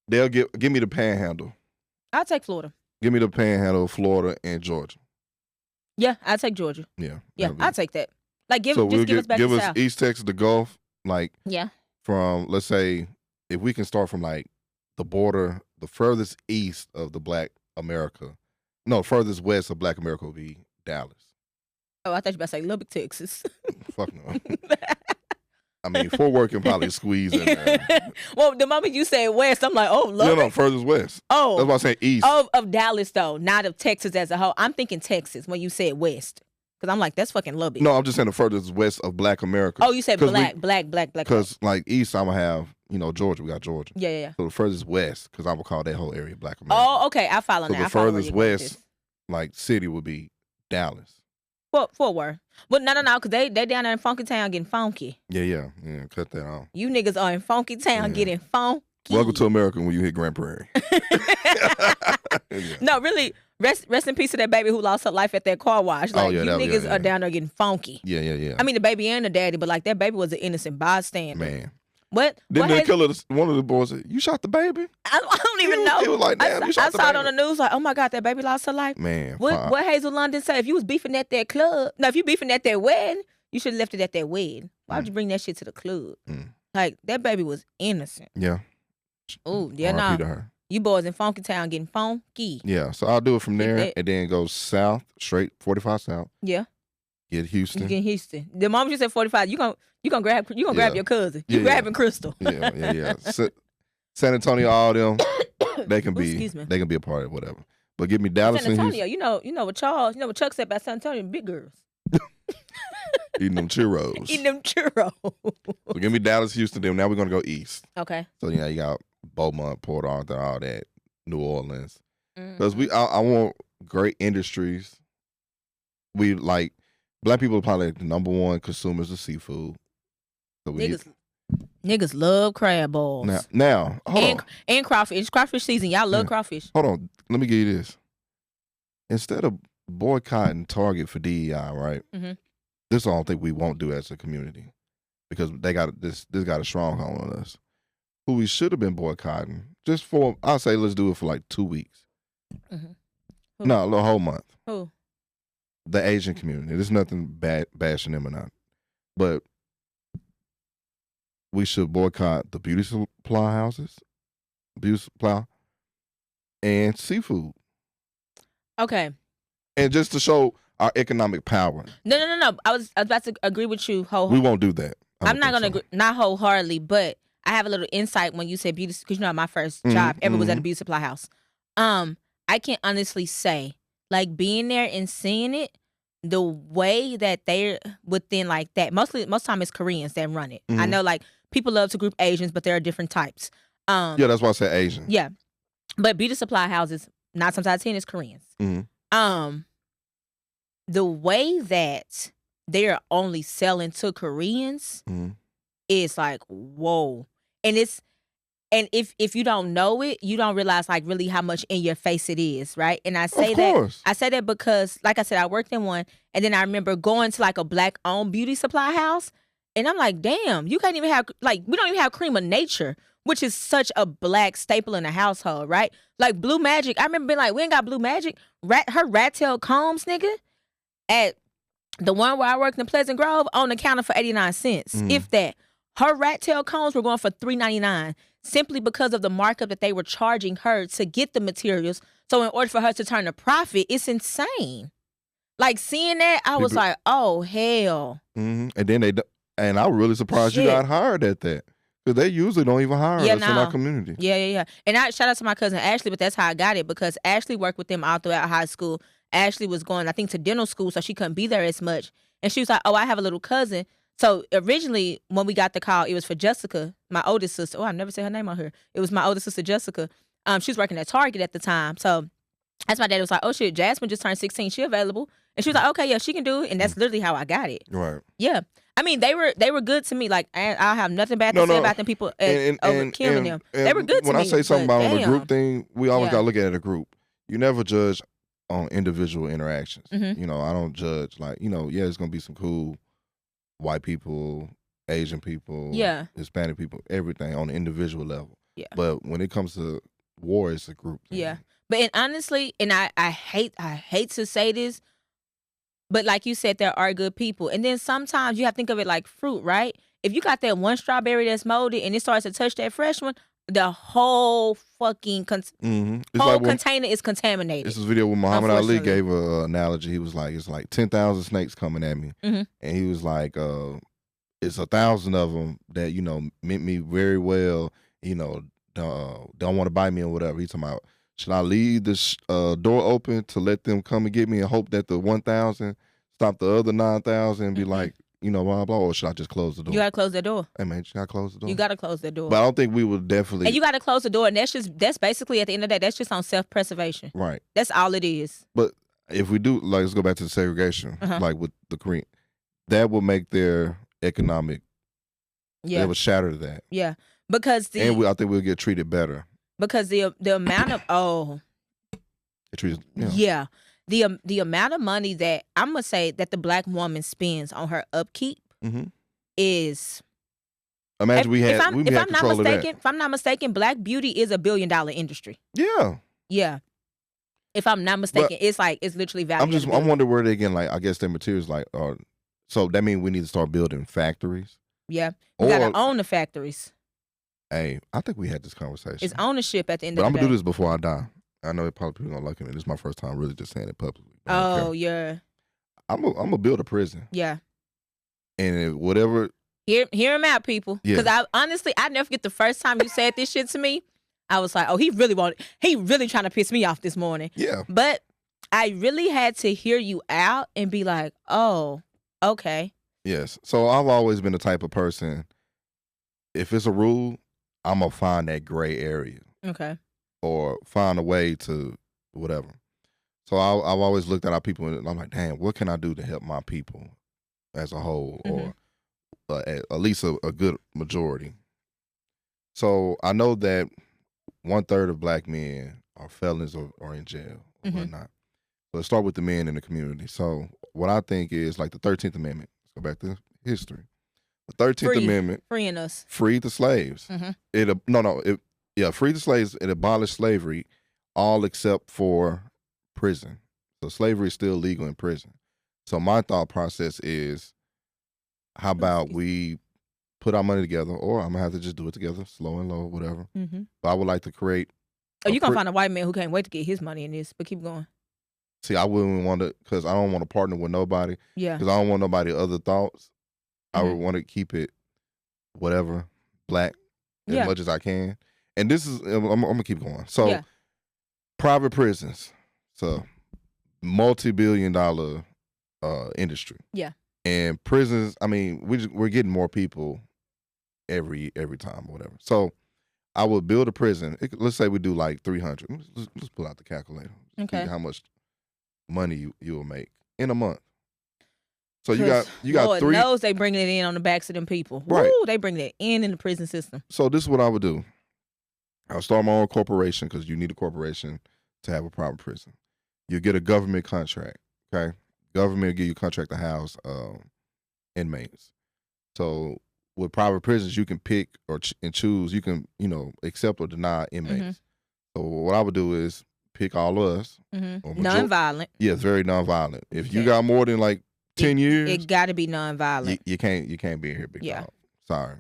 They'll give me the Panhandle. I'll take Florida. Give me the Panhandle, Florida, and Georgia. Yeah, I'll take Georgia. Yeah, I'll take that. Like, give us back give the us South. East Texas, the Gulf, like from, let's say, if we can start from like the border, the furthest east of the Black America, no, furthest west of Black America would be Dallas. Oh, I thought you were about to say Lubbock, Texas. Fuck no. I mean, Fort Worth can probably squeeze in there. Well, the moment you said west, I'm like, oh, Lubbock. No, furthest west. Oh. That's why I'm saying east. Oh, of Dallas, though, not of Texas as a whole. I'm thinking Texas when you said west. Because I'm like, that's fucking Lubbock. No, I'm just saying the furthest west of Black America. Oh, you said black. Because like east, I'm going to have, Georgia. We got Georgia. Yeah. So the furthest west, because I would call that whole area Black America. Oh, okay. I follow so now. the furthest west, like city would be Dallas. Fort Worth. Well, no, because they down there in Funky Town getting funky. Yeah. Cut that off. You niggas are in Funky Town getting funky. Welcome to America when you hit Grand Prairie. No, really, rest in peace to that baby who lost her life at that car wash. Like, you niggas are down there getting funky. Yeah. I mean, the baby and the daddy, but like that baby was an innocent bystander. Man. What? Didn't they kill one of the boys said, you shot the baby? I don't even know. He was like, damn, you shot the baby. I saw it on the news like, oh my God, that baby lost her life. Man, what Hazel London say? If you was beefing at that club, no, if you beefing at that wedding, you should have left it at that wedding. Why would you bring that shit to the club? Like, that baby was innocent. Yeah. Oh, yeah, no. You boys in Funky Town getting funky. Yeah, so I'll do it from there and then go south, straight 45 south. Yeah. Get Houston. You get Houston. The moment you said 45, you gonna grab your cousin. You grabbing Crystal. Yeah. San Antonio, all them, they can be a part of whatever. But give me Dallas San Antonio, and Houston. you know what Chuck said about San Antonio, big girls. Eating them churros. So give me Dallas, Houston, then now we're gonna go east. Okay. So you got Beaumont, Port Arthur, all that, New Orleans. Because I want great industries. We like Black people are probably like the number one consumers of seafood. So niggas love crab balls. Now hold on. And crawfish. It's crawfish season. Y'all love crawfish. Hold on. Let me give you this. Instead of boycotting Target for DEI, right? This is the only thing we won't do as a community. Because they got this got a stronghold on us. Who we should have been boycotting, just for, I'll say let's do it for like 2 weeks. No, the whole month. Who? The Asian community. There's nothing bashing them or not. But we should boycott the beauty supply houses, and seafood. Okay. And just to show our economic power. No. I was about to agree with you wholeheartedly. We won't do that. I'm not going to agree, not wholeheartedly, but I have a little insight when you said beauty, because my first job ever was at a beauty supply house. I can honestly say, like, being there and seeing it, the way that they're within like that, most time it's Koreans that run it. I know like people love to group Asians, but there are different types. Yeah, that's why I said Asian. Yeah, but beauty supply houses, 9 times out of 10 is Koreans. The way that they're only selling to Koreans is like, whoa. And if you don't know it, you don't realize like really how much in your face it is, right? And I say that because, like I said, I worked in one, and then I remember going to like a Black-owned beauty supply house, and I'm like, damn, you can't even have like, we don't even have Cream of Nature, which is such a Black staple in the household, right? Like Blue Magic, I remember being like, we ain't got Blue Magic. Her rat tail combs, nigga, at the one where I worked in Pleasant Grove, on the counter for 89 cents, if that. Her rat tail combs were going for $3.99 simply because of the markup that they were charging her to get the materials. So in order for her to turn a profit, it's insane. Like, seeing that, I was like, oh, hell. And then and I was really surprised you got hired at that. Because they usually don't even hire us in our no. community. Yeah. And I shout out to my cousin Ashley, but that's how I got it because Ashley worked with them all throughout high school. Ashley was going, I think, to dental school, so she couldn't be there as much. And she was like, "Oh, I have a little cousin." So originally, when we got the call, it was for Jessica, my oldest sister. Oh, I never said her name on here. It was my oldest sister, Jessica. She was working at Target at the time. So that's my dad was like, "Oh shit, Jasmine just turned 16. She available." And she was like, "Okay, yeah, she can do it." And that's literally how I got it. Right. Yeah. I mean, they were good to me. Like, I have nothing bad to say about them people over Kim and them. They were good to me. When I say something about on the group thing, we always got to look at it as a group. You never judge on individual interactions. Mm-hmm. You know, I don't judge like, you know, yeah, there's going to be some cool white people, Asian people, Hispanic people, everything on the individual level. Yeah. But when it comes to war, it's a group thing. Yeah. But and honestly, and I hate to say this, but like you said, there are good people. And then sometimes you have to think of it like fruit, right? If you got that one strawberry that's molded and it starts to touch that fresh one, the whole fucking container is contaminated. This is a video where Muhammad Ali gave an analogy. He was like, it's like 10,000 snakes coming at me. Mm-hmm. And he was like, it's 1,000 of them that, you know, meant me very well, you know, don't want to bite me or whatever. He's talking about, should I leave the door open to let them come and get me and hope that the 1,000 stop the other 9,000 and be like, you know, blah, blah, or should I just close the door? You got to close the door. Hey, man, you got to close the door. You got to close the door. But I don't think we would definitely. And you got to close the door. And that's basically, at the end of the day, that's just on self-preservation. Right. That's all it is. But if we do, like, let's go back to the segregation, like with the Korean, that will make their economic, they would shatter that. Yeah. Because I think we'll get treated better. Because the amount of the amount of money that I'm gonna say that the black woman spends on her upkeep is. Imagine if I'm not mistaken, black beauty is $1 billion industry. Yeah. Yeah. If I'm not mistaken, it's literally valued. I'm wondering where they get, like, I guess their materials like so that means we need to start building factories. Yeah. We gotta own the factories. Hey, I think we had this conversation. It's ownership at the end of the day. But I'm going to do this before I die. I know probably people don't like it. This is my first time really just saying it publicly. Oh, yeah. I'm going to build a prison. Yeah. And whatever. Hear him out, people. Because I never forget the first time you said this shit to me. I was like, oh, he really trying to piss me off this morning. Yeah. But I really had to hear you out and be like, oh, okay. Yes. So I've always been the type of person, if it's a rule, I'm going to find that gray area. Okay. Or find a way to whatever. So I've always looked at our people and I'm like, damn, what can I do to help my people as a whole, or at least a good majority? So I know that 1/3 of black men are felons or in jail or whatnot. So let's start with the men in the community. So what I think is like the 13th Amendment. Let's go back to history. The 13th Amendment freeing us, freed the slaves. Freed the slaves. It abolished slavery, all except for prison. So slavery is still legal in prison. So my thought process is, how about we put our money together, or I'm gonna have to just do it together, slow and low, whatever. But I would like to create. Oh, you gonna find a white man who can't wait to get his money in this? But keep going. See, I wouldn't want to, because I don't want to partner with nobody. Yeah. Because I don't want nobody other thoughts. I would want to keep it, whatever, black as much as I can. And this is, I'm gonna keep going. So, private prisons, so multi-billion-dollar industry. Yeah. And prisons, I mean, we're getting more people every time or whatever. So, I would build a prison. Let's say we do like 300. Let's pull out the calculator. Okay. See how much money you will make in a month. So you got Lord 3. knows they bringing it in on the backs of them people. Right. Woo, they bring it in the prison system. So this is what I would do. I'll start my own corporation, because you need a corporation to have a private prison. You get a government contract. Okay, government will give you a contract to house inmates. So with private prisons, you can pick and choose. You can accept or deny inmates. So what I would do is pick all of us. Nonviolent. Yeah, it's very nonviolent. If you got more than like 10 years, it got to be nonviolent. You can't be in here, big dog. Sorry.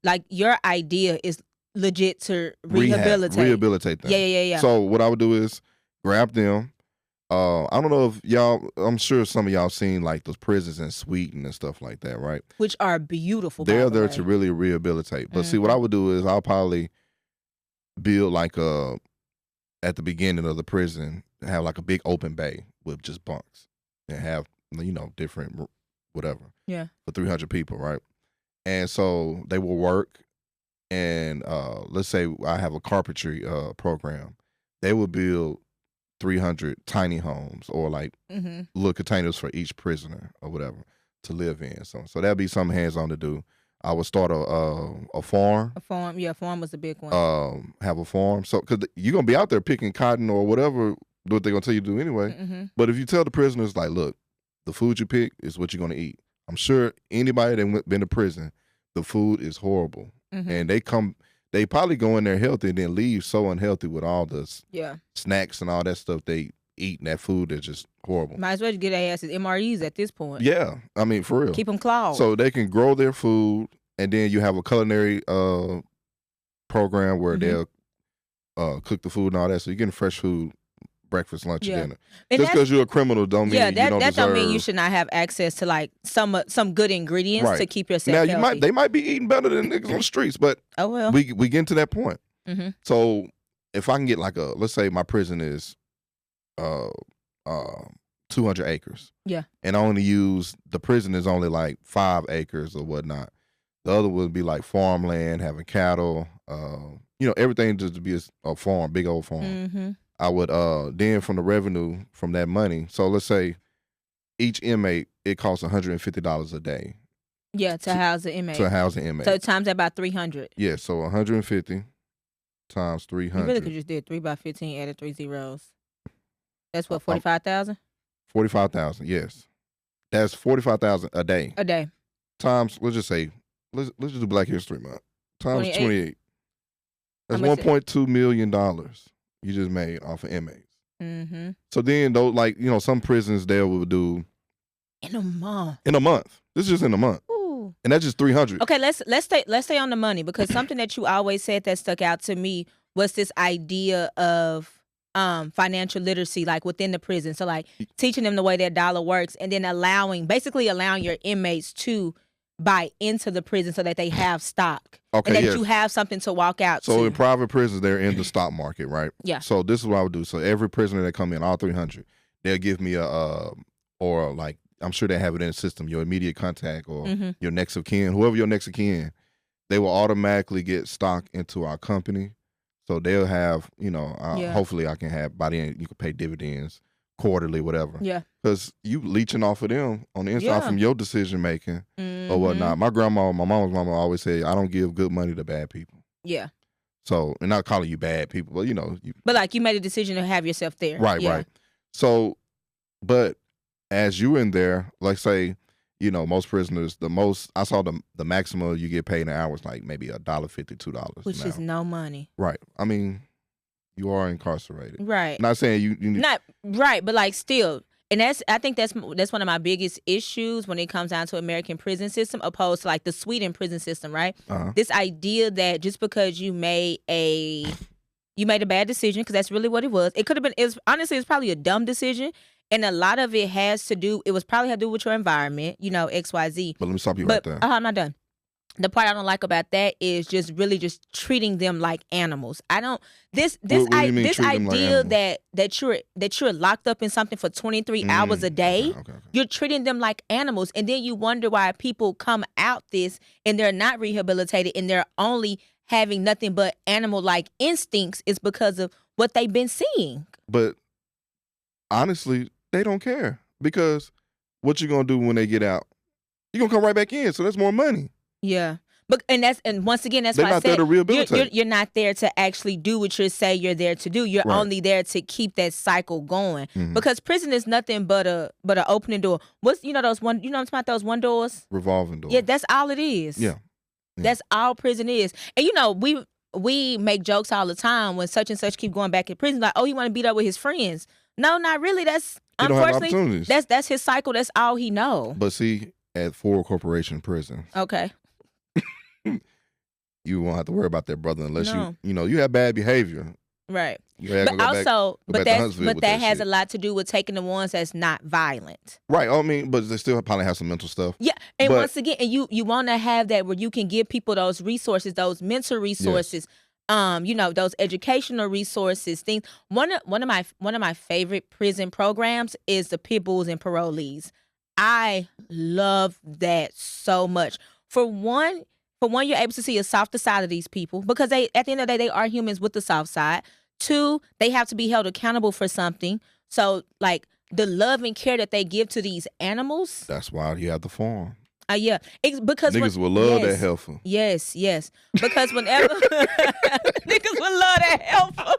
Like your idea is legit to rehabilitate them. Yeah. So what I would do is grab them, I don't know if y'all. I'm sure some of y'all seen like those prisons in Sweden and stuff like that, right? Which are beautiful. They're by the there way. to really rehabilitate. But see, what I would do is I'll probably build like at the beginning of the prison, have like a big open bay with just bunks and have different whatever. Yeah. For 300 people, right? And so they will work. And let's say I have a carpentry program, they will build 300 tiny homes or like little containers for each prisoner or whatever to live in. So that'd be something hands-on to do. I would start a farm. A farm, yeah, farm was a big one. Have a farm. So because you're gonna be out there picking cotton or whatever, what they're gonna tell you to do anyway. But if you tell the prisoners like, look, the food you pick is what you're gonna eat. I'm sure anybody that been to prison, the food is horrible, and they probably go in there healthy and then leave so unhealthy with all the snacks and all that stuff they eat, and that food is just horrible. Might as well get their asses MREs at this point. Yeah, I mean for real. Keep them clawed. So they can grow their food, and then you have a culinary program where they'll cook the food and all that. So you're getting fresh food, breakfast, lunch, and dinner. And just because you're a criminal don't mean you don't deserve. Don't mean you should not have access to like some good ingredients to keep yourself now healthy. They might be eating better than niggas on the streets, but we get to that point. So if I can get like let's say my prison is 200 acres. Yeah. And I only use, the prison is only like 5 acres or whatnot. The other would be like farmland, having cattle, everything just to be a farm, big old farm. I would then from the revenue from that money. So let's say each inmate, it costs $150 a day. Yeah, to house an inmate. To house an inmate. So times that by 300. Yeah, so 150 times 300. You really could just do 3 by 15, added 3 zeros. That's what, 45,000? 45,000, yes. That's 45,000 a day. A day. Times, let's just say, let's just do Black History Month. Times 28. That's $1.2 million you just made off of inmates. So then, though, like, some prisons there will do in a month. This is just in a month. Ooh. And that's just 300. Okay, let's stay on the money, because something that you always said that stuck out to me was this idea of financial literacy, like within the prison. So like teaching them the way their dollar works, and then basically allowing your inmates to buy into the prison so that they have stock. Okay, and that you have something to walk out to. So in private prisons, they're in the stock market, right? Yeah. So this is what I would do. So every prisoner that come in, all 300, they'll give me or like, I'm sure they have it in the system, your immediate contact or your next of kin, whoever your next of kin, they will automatically get stock into our company. So they'll have, hopefully I can have, by then you can pay dividends quarterly, whatever. Yeah. Because you leeching off of them on the inside from your decision making or whatnot. My mama's mama always said, I don't give good money to bad people. Yeah. So, and not calling you bad people, but but like you made a decision to have yourself there. Right, right. So, but as you in there, like say, most prisoners, I saw the maximum you get paid an hour is like maybe $1.50, $2. Which is no money. Right. I mean, you are incarcerated. Right. Not saying you need. Not right, but like still, and I think that's one of my biggest issues when it comes down to American prison system, opposed to like the Sweden prison system. Right. This idea that just because you made a bad decision, because that's really what it was. It could have been. Honestly, it's probably a dumb decision. And a lot of it had to do with your environment, XYZ. But let me stop you right there. I'm not done. The part I don't like about that is just really just treating them like animals. I don't this idea that you're locked up in something for 23 hours a day. Okay. You're treating them like animals, and then you wonder why people come out this and they're not rehabilitated and they're only having nothing but animal-like instincts is because of what they've been seeing. But honestly, they don't care, because what you gonna do when they get out? You're gonna come right back in, so that's more money. Yeah. But and once again, that's why I said they're not there to rehabilitate. You're not there to actually do what you say you're there to do. You're only there to keep that cycle going. Because prison is nothing but a opening door. What's those one I'm talking about, those one doors? Revolving doors. Yeah, that's all it is. Yeah. That's all prison is. And we make jokes all the time when such and such keep going back in prison, like, oh, he want to beat up with his friends. No, not really. That's unfortunately that's his cycle. That's all he know. But see, at Ford Corporation prison, okay, you won't have to worry about that, brother, unless you have bad behavior. Right. But also, but that has a lot to do with taking the ones that's not violent. Right. I mean, but they still probably have some mental stuff. Yeah. And once again, and you want to have that where you can give people those resources, those mental resources, those educational resources, things. One of my favorite prison programs is the pit bulls and parolees. I love that so much. For one, you're able to see a softer side of these people because they, at the end of the day, they are humans with the soft side. 2, they have to be held accountable for something. So, like, the love and care that they give to these animals. That's why you have the farm. Yeah. Because niggas will love that heifer. Yes. Because whenever niggas will love that heifer.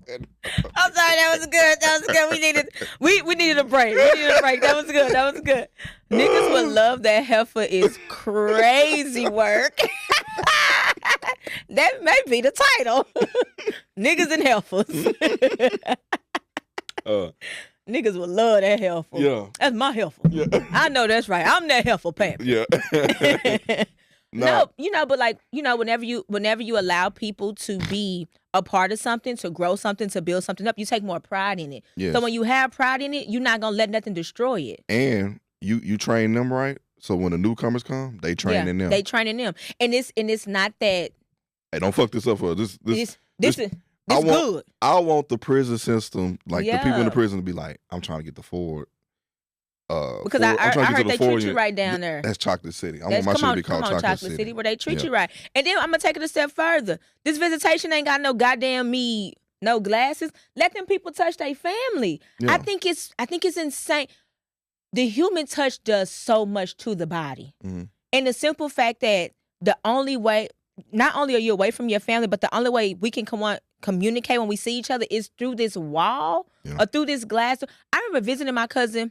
I'm sorry, that was good. We needed a break. That was good. Niggas would love that heifer is crazy work. That may be the title. Niggas and heifers. Niggas would love that heifer. Yeah. That's my heifer. Yeah. I know that's right. I'm that heifer, Pam. Yeah. No, but like, whenever you allow people to be a part of something, to grow something, to build something up, you take more pride in it. Yes. So when you have pride in it, you're not gonna let nothing destroy it. And you train them right. So when the newcomers come, they training them. They training them. And it's not that. Hey, don't fuck this up for us. This is good. I want the prison system, like the people in the prison, to be like, I'm trying to get the Ford. Because I heard they treat you right down there. That's Chocolate City. I want my shit to be called Chocolate City. Where they treat you right. And then I'm gonna take it a step further. This visitation ain't got no goddamn no glasses. Let them people touch their family. Yeah. I think it's insane. The human touch does so much to the body. Mm-hmm. And the simple fact that the only way, not only are you away from your family, but the only way we can communicate when we see each other is through this wall or through this glass. I remember visiting my cousin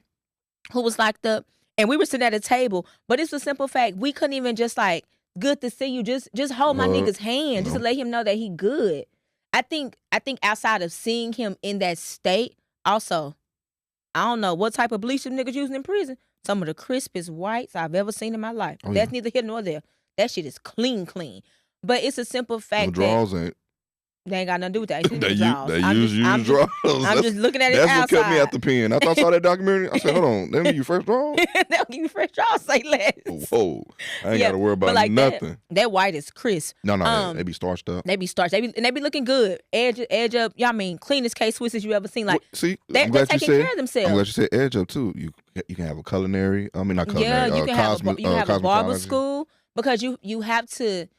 who was locked up, and we were sitting at a table, but it's a simple fact. We couldn't even just like, good to see you. Just hold my nigga's hand, just to let him know that he good. I think outside of seeing him in that state, also, I don't know what type of bleach them niggas using in prison. Some of the crispest whites I've ever seen in my life. That's neither here nor there. That shit is clean. But it's a simple fact that draws ain't. They ain't got nothing to do with that. They use draws. I'm just looking at it outside. That's what kept me at the pen. After I saw that documentary, I said, hold on, they give you fresh draws? They'll give you fresh draws, say less. Whoa. I ain't got to worry about nothing. That white is crisp. No, they be starched up. They be starched. They be looking good. Edge up. Y'all mean cleanest K-Swisses you ever seen. Like, see, they're taking care of themselves. I'm glad you said edge up, too. You can have a culinary. I mean, not culinary. Yeah, you can have a barber school because you have to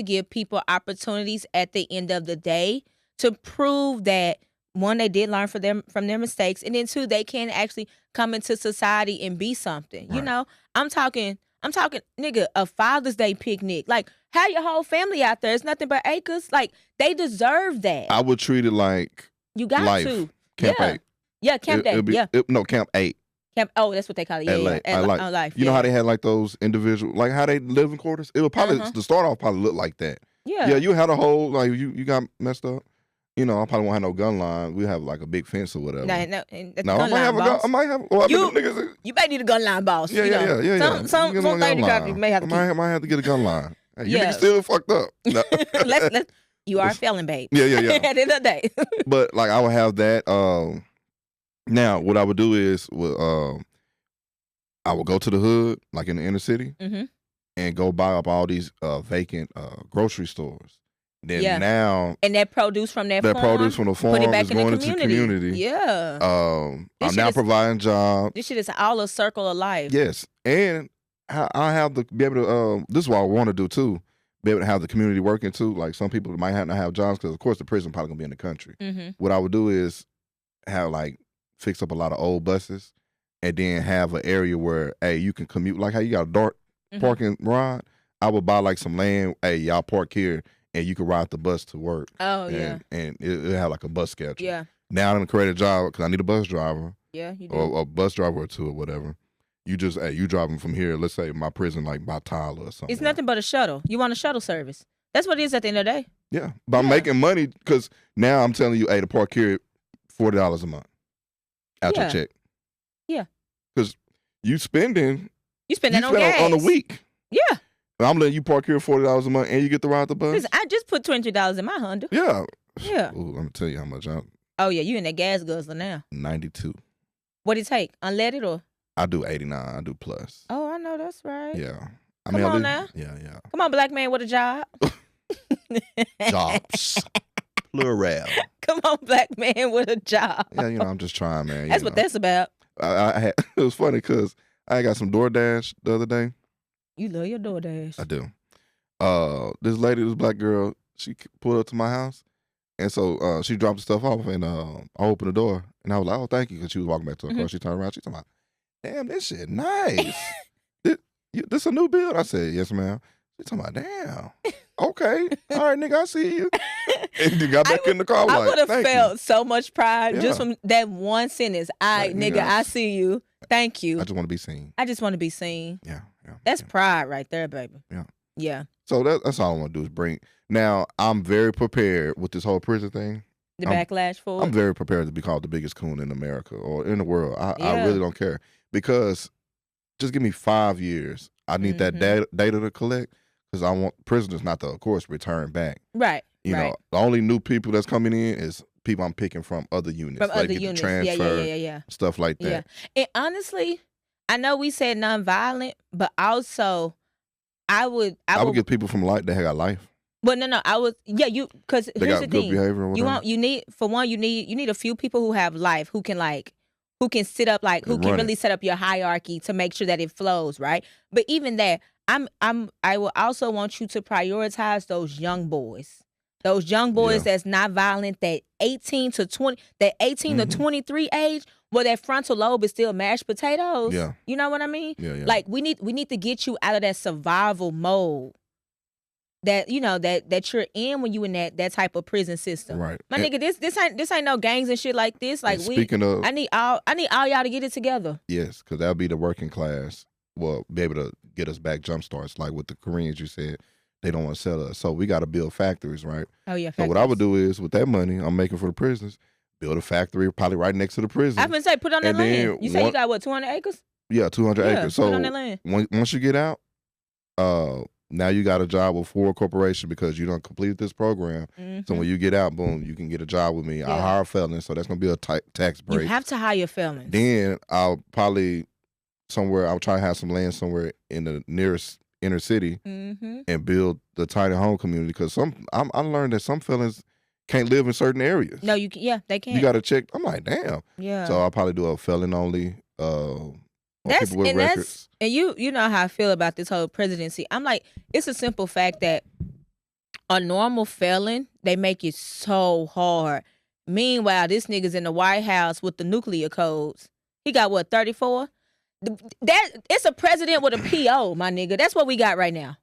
give people opportunities at the end of the day to prove that, one, they did learn from their mistakes, and then 2, they can actually come into society and be something. Right. You know, I'm talking, nigga, a Father's Day picnic. Like, have your whole family out there. It's nothing but acres. Like, they deserve that. I would treat it like you got life. to Camp 8. Yeah, Camp 8. No, Camp 8. That's what they call it. Yeah, life. You know how they had like those individual, like how they live in quarters. It would probably to start off probably look like that. Yeah, you had a whole like you got messed up. You know, I probably won't have no gun line. We have like a big fence or whatever. No, I might have a gun. I might have. Well, you may need a gun line, boss. Yeah. Some you may have to. I might have to get a gun line. Hey, you niggas still fucked up. No. You are a felon, babe. Yeah. At the end of the day. But like I would have that. Now what I would do is, I would go to the hood, like in the inner city, and go buy up all these vacant grocery stores. Then now, and that produce from that farm, produce from the farm put it back is in going the into the community. Yeah. I'm now providing jobs. This shit is all a circle of life. Yes, and I have to be able to. This is what I want to do too. Be able to have the community working too. Like some people might have to have jobs because, of course, the prison probably gonna be in the country. What I would do is have like fix up a lot of old buses, and then have an area where you can commute. Like how you got a dark parking ride. I would buy like some land. Hey, y'all park here. And you can ride the bus to work. Oh, yeah. And it'll have like a bus schedule. Yeah. Now I'm going to create a job because I need a bus driver. Yeah, you do. Or a bus driver or 2 or whatever. You just, you driving from here, let's say my prison, like by Tyler or something. It's nothing but a shuttle. You want a shuttle service. That's what it is at the end of the day. Yeah. But I'm making money because now I'm telling you, to park here, $40 a month out your check. Yeah. Because you spend that on gas. on a week. Yeah. And I'm letting you park here $40 a month, and you get to ride the bus. Listen, I just put $20 in my Honda. Yeah. Yeah. Ooh, let me tell you how much. Oh yeah, you in that gas guzzler now. 92. What it take? Unleaded or? I do 89. I do plus. Oh, I know that's right. Yeah. Come on now. Yeah. Come on, black man with a job. Jobs. Plural. Come on, black man with a job. Yeah, I'm just trying, man. That's what that's about. I had, it was funny because I got some DoorDash the other day. You love your DoorDash. I do. This black girl, she pulled up to my house, and so she dropped the stuff off, and I opened the door, and I was like, "Oh, thank you," because she was walking back to her car. She turned around, she talking about, "Damn, this shit nice. this a new build?" I said, "Yes, ma'am." She talking about, "Damn, okay, all right, nigga, I see you." And you got back in the car. I would have felt so much pride just from that one sentence. Nigga, I see you. Thank you. I just want to be seen. I just want to be seen. Yeah. That's pride right there, baby. Yeah. So that's all I want to do is bring. Now, I'm very prepared with this whole prison thing. The backlash for it. I'm very prepared to be called the biggest coon in America or in the world. I really don't care because just give me 5 years. I need that data to collect because I want prisoners not to, of course, return back. Right. You know, the only new people that's coming in is people I'm picking from other units. From other units. Transfer, stuff like that. Yeah. And honestly, I know we said nonviolent, but also I would get people from life that got life. Well, no, I would. Yeah, because here's the thing. Behavior or you need a few people who have life who can sit up who can really set up your hierarchy to make sure that it flows, right? But even that, I will also want you to prioritize those young boys. Those young boys that's not violent, that 18 to 23 age, where that frontal lobe is still mashed potatoes. Yeah. You know what I mean? Yeah. Like we need to get you out of that survival mode that that you're in when you in that type of prison system. Right. My nigga, this ain't no gangs and shit like this. Like I need all y'all to get it together. Yes, because that'll be the working class. Well, be able to get us back jump starts, like with the Koreans you said. They don't want to sell us. So we got to build factories, right? Oh, yeah, factories. So what I would do is, with that money I'm making for the prisoners, build a factory probably right next to the prison. I was going to say, put on that land. You say you got, what, 200 acres? Yeah, 200 acres. So put on that land. Once you get out, now you got a job with Ford Corporation because you done completed this program. So when you get out, boom, you can get a job with me. Yeah. I hire felons, so that's going to be a tax break. You have to hire felons. Then I'll probably I'll try to have some land somewhere in the nearest inner city and build the tiny home community because I learned that some felons can't live in certain areas. No, they can't. You got to check. I'm like, damn. Yeah. So I'll probably do a felon only. People with records. And you know how I feel about this whole presidency. I'm like, it's a simple fact that a normal felon, they make it so hard. Meanwhile, this nigga's in the White House with the nuclear codes. He got what, 34? It's a president with a PO, my nigga. That's what we got right now.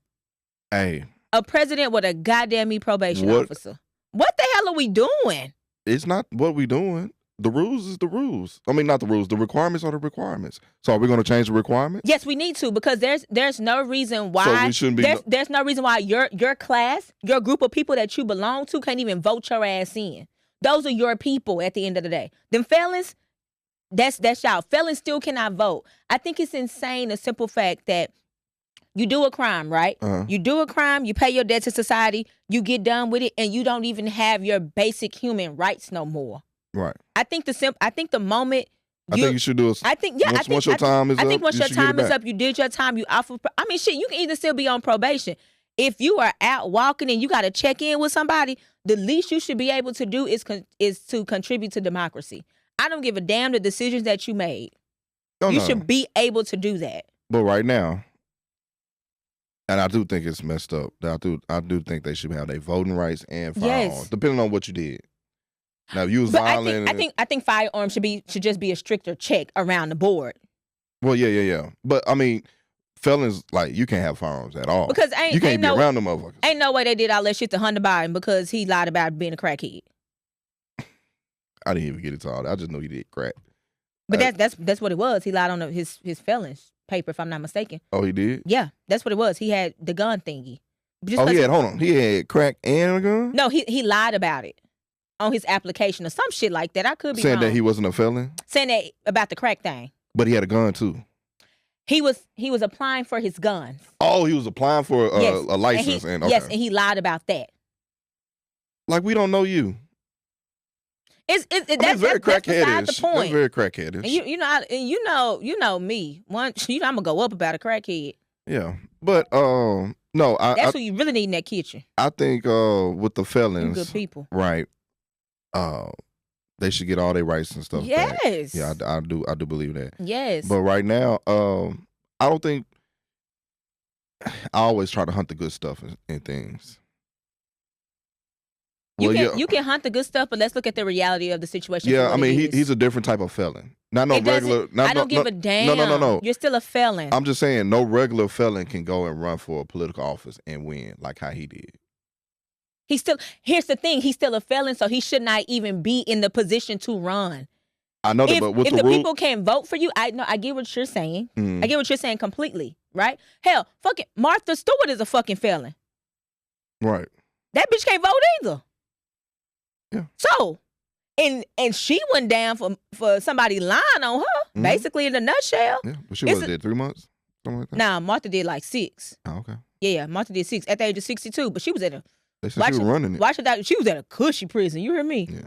Hey. A president with a goddamn probation officer. What the hell are we doing? It's not what we doing. The rules is the rules. I mean, not the rules. The requirements are the requirements. So are we going to change the requirements? Yes, we need to because there's no reason why. So we shouldn't be. There's no reason why your class, your group of people that you belong to can't even vote your ass in. Those are your people at the end of the day. Them felons, that's y'all. Felons still cannot vote. I think it's insane, the simple fact that you do a crime, right? You do a crime, you pay your debt to society, you get done with it, and you don't even have your basic human rights no more. Right. I think the moment I think you should do it. Once your time is up, I think once your time is up, you did your time, you offer. I mean, shit, you can either still be on probation. If you are out walking and you got to check in with somebody, the least you should be able to do is to contribute to democracy. I don't give a damn the decisions that you made. You should be able to do that. But right now, and I do think it's messed up. I do think they should have their voting rights and firearms, depending on what you did. Now, if you was violent, I think firearms should just be a stricter check around the board. Well, yeah. But I mean, felons, like, you can't have firearms at all because you can't be around them motherfuckers. Ain't no way they did all that shit to Hunter Biden because he lied about being a crackhead. I didn't even get into all that. I just know he did crack. But that's what it was. He lied on his felons paper, if I'm not mistaken. Oh, he did? Yeah, that's what it was. He had the gun thingy. He had crack and a gun? No, he lied about it on his application or some shit like that. I could be saying wrong. That he wasn't a felon? Saying that about the crack thing. But he had a gun too. He was applying for his guns. Oh, he was applying for Yes. a license, and okay. Yes, and he lied about that. Like, we don't know you. That's very beside crackheadish. the point. That's very crackheadish. And you know me. Once I'm gonna go up about a crackhead. Yeah, but no, that's who you really need in that kitchen. I think with the felons, good people, right? They should get all their rights and stuff. Yes. Back. Yeah, I do believe that. Yes. But right now, I don't think. I always try to hunt the good stuff in things. You can hunt the good stuff, but let's look at the reality of the situation. Yeah, I mean, he's a different type of felon. Not no regular. I don't give a damn. No. You're still a felon. I'm just saying, no regular felon can go and run for a political office and win like how he did. Here's the thing. He's still a felon, so he should not even be in the position to run. I know that, but with if the people can't vote for you, I get what you're saying. I get what you're saying completely, right? Hell, fucking Martha Stewart is a fucking felon. Right. That bitch can't vote either. Yeah. So, and she went down for somebody lying on her, basically in a nutshell. Yeah, but she did 3 months, something like that. Nah, Martha did like 6. Oh, okay. Yeah, Martha did 6 at the age of 62, but she was at a. They said she was running it. She was at a cushy prison. You hear me? Yeah.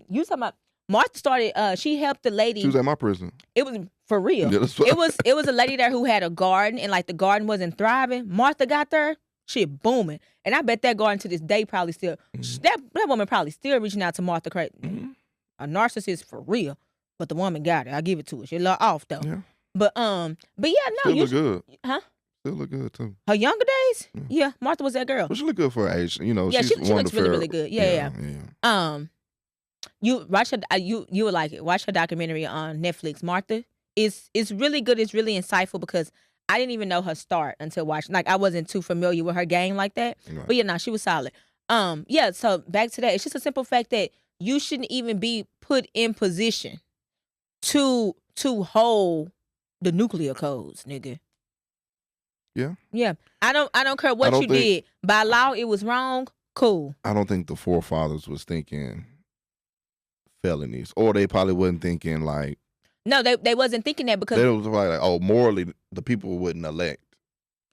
You talking about Martha started. She helped the lady. She was at my prison. It was for real. Yeah, it was a lady there who had a garden, and like the garden wasn't thriving. Martha got there. Shit booming. And I bet that garden to this day probably still, that woman probably still reaching out to Martha Creighton. A narcissist for real. But the woman got it. I give it to her. She a little off though. Yeah. But yeah, no. Still look good. Huh? Still look good too. Her younger days? Yeah. Martha was that girl. But she look good for her age. You know, yeah, she looks really, really good. Yeah. You watch her, you would like it. Watch her documentary on Netflix, Martha. It's really good. It's really insightful because I didn't even know her start until watching. Like, I wasn't too familiar with her game like that. Right. But yeah, no, she was solid. Yeah, so back to that. It's just a simple fact that you shouldn't even be put in position to hold the nuclear codes, nigga. Yeah. Yeah. I don't care what you did. By law, it was wrong. Cool. I don't think the forefathers was thinking felonies. Or they probably wasn't thinking like. No, they wasn't thinking that because they was like, oh, morally the people wouldn't elect.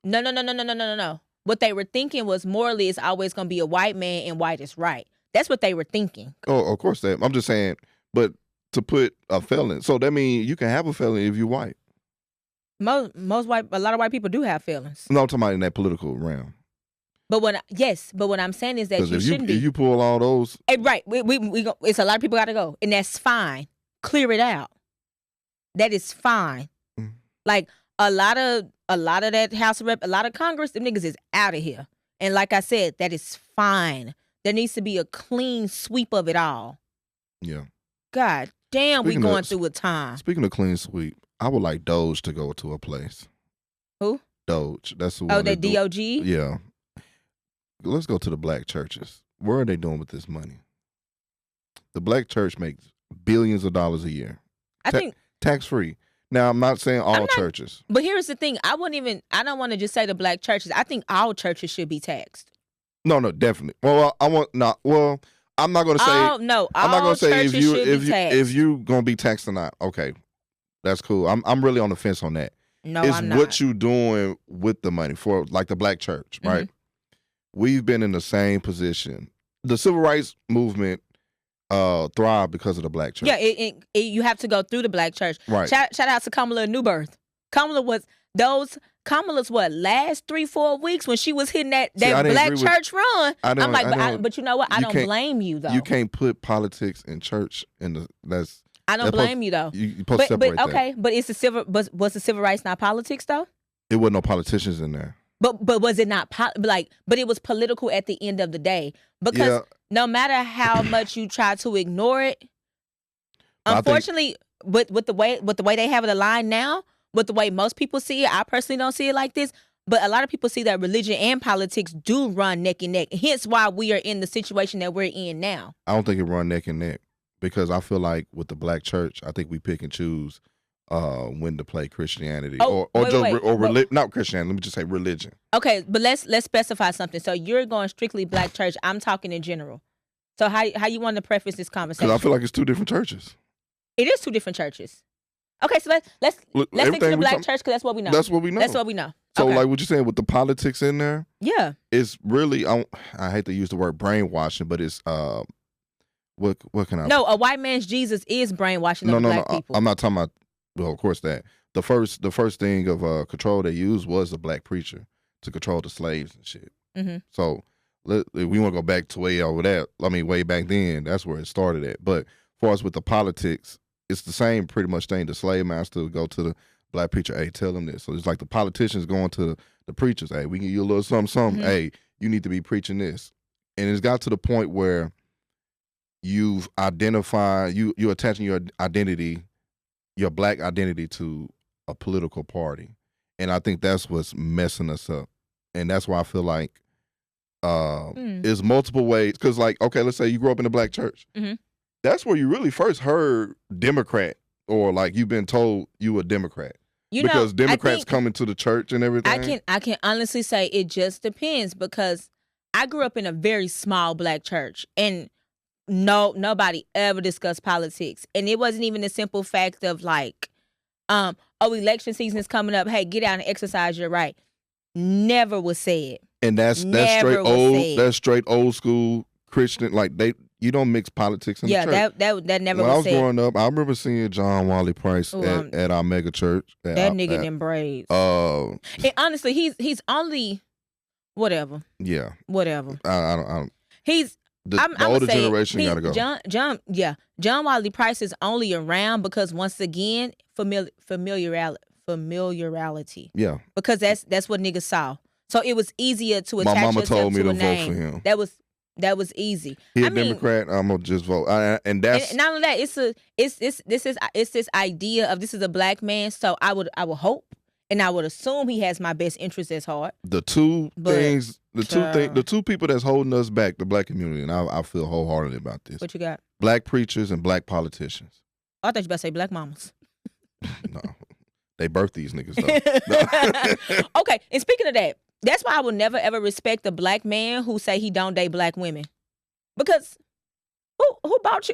No. What they were thinking was morally it's always gonna be a white man and white is right. That's what they were thinking. Oh, of course that. I'm just saying, but to put a felon, so that means you can have a felon if you're white. A lot of white people do have felons. No, I'm talking about in that political realm. But what I'm saying is that you shouldn't be. If you pull all those, right? It's a lot of people got to go, and that's fine. Clear it out. That is fine. Like a lot of that House of Rep, a lot of Congress, them niggas is out of here. And like I said, that is fine. There needs to be a clean sweep of it all. Yeah. God damn, we going through a time. Speaking of clean sweep, I would like Doge to go to a place. Who? Doge. That's the one. Oh, that DOG? Yeah. Let's go to the black churches. What are they doing with this money? The black church makes billions of dollars a year. I think tax-free. Now, I'm not saying all churches. But here's the thing. I don't want to just say the black churches. I think all churches should be taxed. No, definitely. Well, I'm not going to say. Oh, no. I'm not going to say if you going to be taxed or not. Okay. That's cool. I'm really on the fence on that. No, it's I'm not. what you doing with the money for, like the black church, right? We've been in the same position. The civil rights movement thrive because of the black church. Yeah, you have to go through the black church. Right. Shout out to Kamala New Birth. Kamala's what, last 3-4 weeks when she was hitting that black church run. I'm like, but you know what? I don't blame you though. You can't put politics and church in that's. I don't blame you though. You supposed to separate that. Okay, but was the civil rights not politics though? It wasn't no politicians in there. But was it not but it was political at the end of the day because no matter how much you try to ignore it, unfortunately, with the way they have it aligned now, with the way most people see it, I personally don't see it like this. But a lot of people see that religion and politics do run neck and neck. Hence why we are in the situation that we're in now. I don't think it run neck and neck because I feel like with the black church, I think we pick and choose when to play Christianity not Christianity. Let me just say religion. Okay, but let's specify something. So you're going strictly black church. I'm talking in general. So how you want to preface this conversation? Because I feel like it's two different churches. It is two different churches. Okay, so let's Look, stick to the everything we black talk- church because that's what we know. That's what we know. That's what we know. So Okay. like what you're saying with the politics in there, Yeah. it's really I hate to use the word brainwashing, but it's what can I? No, a white man's Jesus is brainwashing No, the no, black no. people. I'm not talking about. Well, of course that the first thing of control they used was a black preacher to control the slaves and shit. Mm-hmm. So if we want to go back to way over that. I mean, way back then, that's where it started at. But as far as with the politics, it's the same pretty much thing. The slave master would go to the black preacher, hey, tell them this. So it's like the politicians going to the preachers, hey, we can give you a little something. Mm-hmm. Hey, you need to be preaching this. And it's got to the point where you've identified, you're attaching your identity, your black identity to a political party. And I think that's what's messing us up. And that's why I feel like there's multiple ways. Because like, okay, let's say you grew up in a black church. Mm-hmm. That's where you really first heard Democrat, or like you've been told you a Democrat. Because Democrats come into the church and everything. I can honestly say it just depends, because I grew up in a very small black church and nobody ever discussed politics. And it wasn't even the simple fact of like, election season is coming up. Hey, get out and exercise your right. Never was said. And that's straight old school Christian. Like you don't mix politics in the church. Yeah, that never when was I was said. growing up, I remember seeing John Wiley Price at our mega church. That nigga in them braids. And honestly, he's only whatever. Yeah. Whatever. I don't. He's the older generation got to go. John Wiley Price is only around because once again familiarity. Yeah. Because that's what niggas saw. So it was easier to attach My mama yourself told me to a to name. vote for him. That was easy. He a Democrat. I'm gonna just vote. And that's and not only that. It's this idea of this is a black man. So I would hope and I would assume he has my best interest at heart. The two people that's holding us back, the black community, and I feel wholeheartedly about this. What you got? Black preachers and black politicians. I thought you about to say black mamas. No, they birth these niggas though. No. Okay, and speaking of that, that's why I will never ever respect a black man who say he don't date black women, because who brought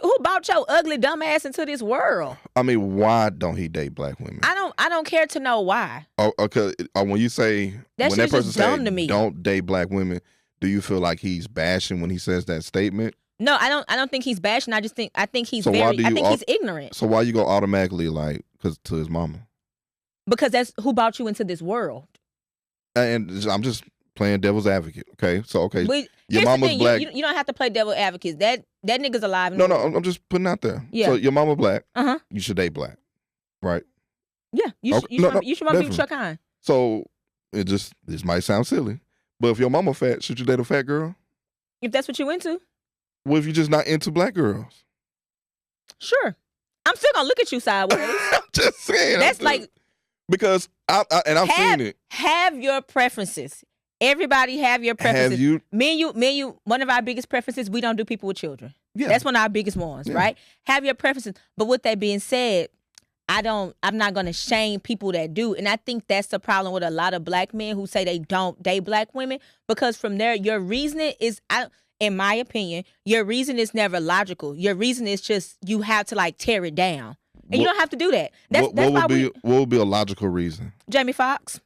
your ugly dumb ass into this world? I mean, why don't he date black women? I don't care to know why. Oh, okay. When you say that when that person dumb to me. Don't date black women, do you feel like he's bashing when he says that statement? No, I don't think he's bashing. I think he's he's ignorant. So why you go automatically like to his mama? Because that's who brought you into this world. And I'm just playing devil's advocate, okay? So okay, but your mama's black. You don't have to play devil's advocate. That nigga's alive. No, I'm just putting out there. Yeah. So your mama black. Uh-huh. You should date black, right? Yeah. You should want to be with your kind. So this might sound silly, but if your mama fat, should you date a fat girl? If that's what you into. What if you're just not into black girls? Sure. I'm still gonna look at you sideways. I'm just saying. That's like because I've seen it. Have your preferences. Everybody have your preferences. Have you? Me and you. One of our biggest preferences, we don't do people with children. Yeah. That's one of our biggest ones, right? Have your preferences. But with that being said, I'm not gonna shame people that do. And I think that's the problem with a lot of black men who say they don't date black women, because from there, your reasoning is, in my opinion, your reason is never logical. Your reason is just you have to like tear it down. And you don't have to do that. What would be a logical reason? Jamie Foxx.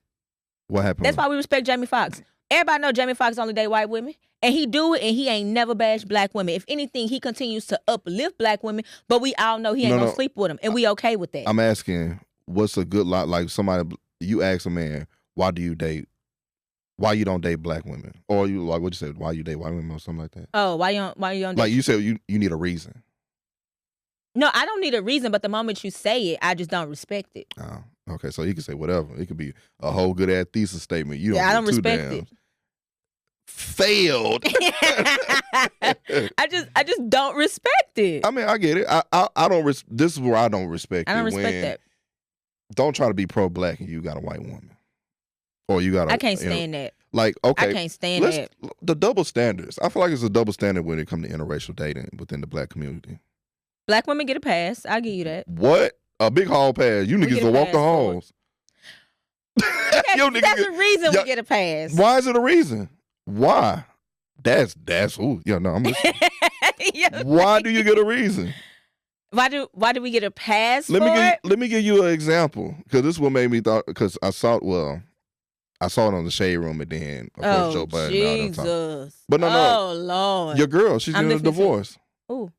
What happened? That's why we respect Jamie Foxx. Everybody know Jamie Foxx only date white women. And he do it, and he ain't never bashed black women. If anything, he continues to uplift black women, but we all know he ain't gonna sleep with them, and we okay with that. I'm asking, what's a good lot? Like somebody, you ask a man, why you don't date black women? Or you like what you said, why you date white women or something like that? Oh, why you don't date? Like you said, you need a reason. No, I don't need a reason, but the moment you say it, I just don't respect it. Oh, okay. So he can say whatever. It could be a whole good ass thesis statement. I don't respect it. Failed. I just don't respect it. I mean, I get it. I don't. This is where I don't respect it. I don't respect that. Don't try to be pro-black and you got a white woman, or you got. I can't stand that. Like, okay, I can't stand that. The double standards. I feel like it's a double standard when it comes to interracial dating within the black community. Black women get a pass. I'll give you that. What? A big hall pass. You niggas will walk the halls. That's the reason we get a pass. Why is it a reason? Why? That's ooh. Yeah, no, I'm listening. Why do you get a reason? Why do we get a pass Let for it? Let me give you an example, because this is what made me thought. Because I saw it on the Shade Room, and then of course Joe Budden. Jesus! But no, oh Lord, your girl, she's in a divorce. Ooh.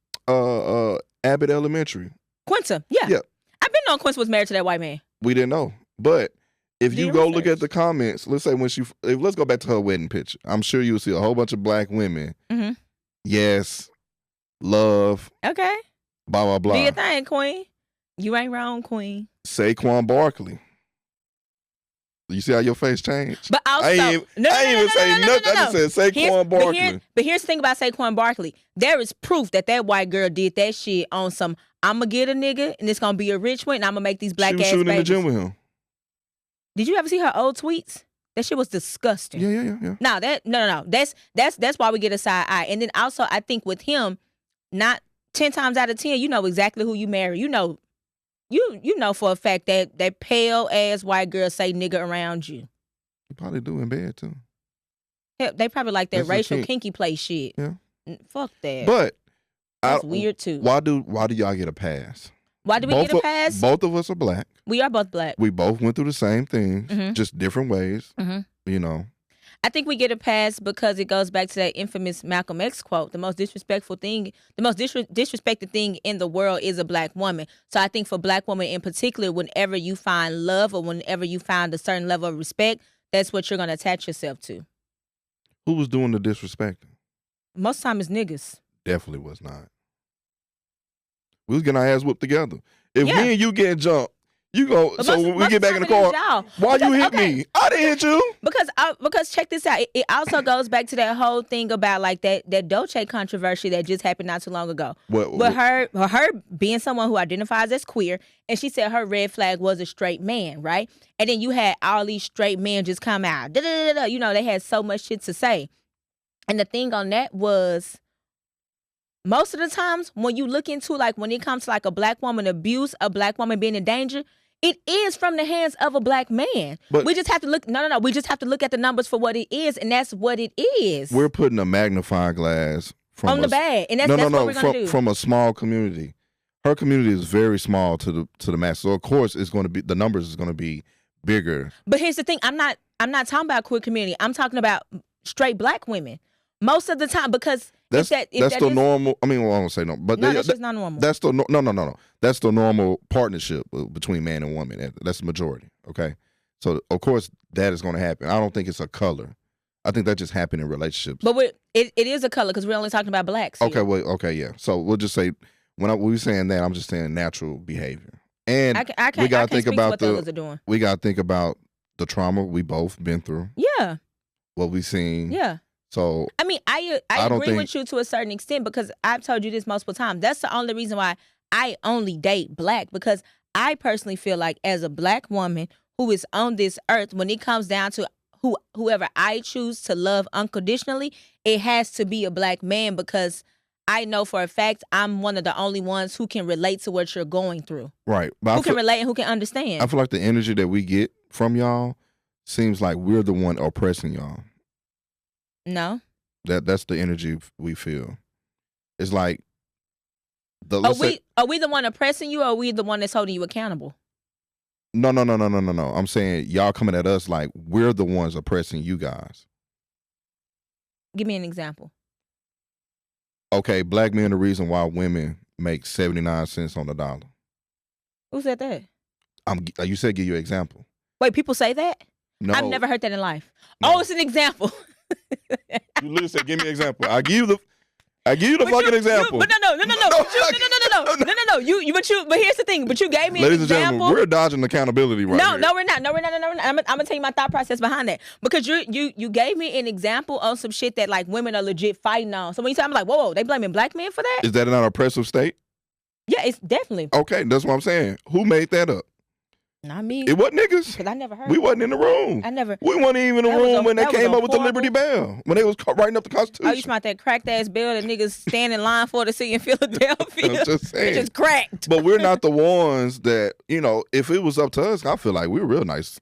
Abbott Elementary. Quinta, yeah. I've been knowing Quinta was married to that white man. We didn't know, but if you go look at the comments, let's say let's go back to her wedding picture. I'm sure you'll see a whole bunch of black women. Mm-hmm. Yes, love. Okay. Blah blah blah. Do your thing, Queen. You ain't wrong, Queen. Saquon Barkley. You see how your face changed? But also, I ain't even say nothing. I just said Saquon Barkley. But here's the thing about Saquon Barkley. There is proof that white girl did that shit on some, I'm going to get a nigga, and it's going to be a rich one, and I'm going to make these black ass babies. She was shooting in the gym with him. Did you ever see her old tweets? That shit was disgusting. Yeah. No. That's why we get a side eye. And then also, I think with him, not 10 times out of 10, you know exactly who you marry. You know for a fact that pale ass white girls say nigga around you. You probably do in bed too. Hell, they probably like that racial kinky play shit. Yeah. Fuck that. But that's weird too. Why do y'all get a pass? Why do we get a pass? Both of us are black. We are both black. We both went through the same things, just different ways. Mm-hmm. You know. I think we get a pass because it goes back to that infamous Malcolm X quote. The most disrespectful thing, the most disrespected thing in the world is a black woman. So I think for black women in particular, whenever you find love or whenever you find a certain level of respect, that's what you're going to attach yourself to. Who was doing the disrespecting? Most time it's niggas. Definitely was not. We was getting our ass whooped together. If me and you get jumped, you go. So when we get back in the car, why you hit me? I didn't hit you. Because check this out. It also goes back to that whole thing about like that Dolce controversy that just happened not too long ago. But her being someone who identifies as queer, and she said her red flag was a straight man, right? And then you had all these straight men just come out. You know, they had so much shit to say. And the thing on that was, most of the times when you look into, like, when it comes to like a black woman abuse, a black woman being in danger, it is from the hands of a black man. But we just have to look. No. We just have to look at the numbers for what it is, and that's what it is. We're putting a magnifying glass on the bag, and that's what we're gonna do. From a small community. Her community is very small to the mass. So of course, it's going to be, the numbers is going to be bigger. But here's the thing: I'm not talking about queer community. I'm talking about straight black women. Most of the time, because that's the normal. I mean, well, I don't say no, but that's just not normal. That's the no. That's the normal partnership between man and woman. That's the majority. Okay, so of course that is going to happen. I don't think it's a color. I think that just happened in relationships. But it is a color because we're only talking about blacks. Okay, yeah. So we'll just say when we saying that, I'm just saying natural behavior, and we got to think about we got to think about the trauma we both been through. Yeah, what we've seen. Yeah. So I mean, I agree with you to a certain extent, because I've told you this multiple times. That's the only reason why I only date black, because I personally feel like as a black woman who is on this earth, when it comes down to whoever I choose to love unconditionally, it has to be a black man, because I know for a fact I'm one of the only ones who can relate to what you're going through. Right. But who can relate and who can understand. I feel like the energy that we get from y'all seems like we're the one oppressing y'all. No. That's the energy we feel. It's like are we the one oppressing you, or are we the one that's holding you accountable? No. I'm saying y'all coming at us like we're the ones oppressing you guys. Give me an example. Okay, black men are the reason why women make 79 cents on the dollar. Who said that? You said give you an example. Wait, people say that? No. I've never heard that in life. No. Oh, it's an example. You literally said, "Give me an example." I give you the fucking example. But no. But here's the thing. But you gave me an example. Ladies and gentlemen, we're dodging accountability right here. No, we're not. I'm gonna tell you my thought process behind that, because you gave me an example on some shit that like women are legit fighting on. So when you say, I'm like, whoa, they blaming black men for that? Is that not an oppressive state? Yeah, it's definitely. Okay, that's what I'm saying. Who made that up? Not me. It wasn't niggas. Because I never heard. We wasn't in the room. We wasn't even in the room when they came up with the Liberty Bell. When they was writing up the Constitution. Oh, you smart that cracked ass bell that niggas stand in line for to see in Philadelphia. I'm just saying. It's just cracked. But we're not the ones that, if it was up to us, I feel like we were real nice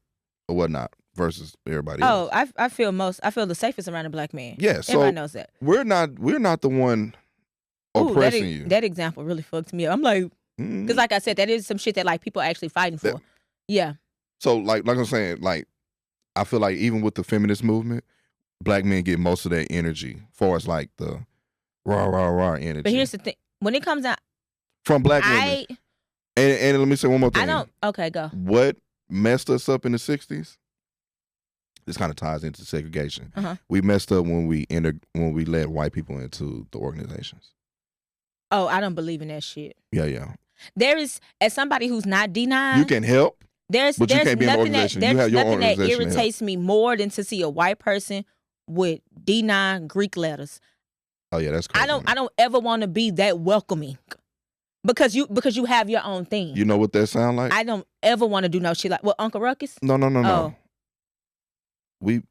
or whatnot versus everybody else. Oh, I feel the safest around a black man. Yeah, so everybody knows that. We're not the one oppressing you. That example really fucked me up. I'm like, Because like I said, that is some shit that like people are actually fighting for. Yeah. So like I'm saying, like I feel like even with the feminist movement, black men get most of that energy, far as like the rah energy. But here's the thing: when it comes out from black women, and let me say one more thing. I don't. Okay, go. What messed us up in the '60s? This kind of ties into segregation. We messed up when we let white people into the organizations. Oh, I don't believe in that shit. Yeah. There is, as somebody who's not D9, you can help. But you can't be in an organization. You have your nothing that organization irritates me more than to see a white person with D9 Greek letters. Oh yeah, that's crazy. I don't ever want to be that welcoming. Because you have your own thing. You know what that sound like? I don't ever want to do no shit like Uncle Ruckus? No. Oh. We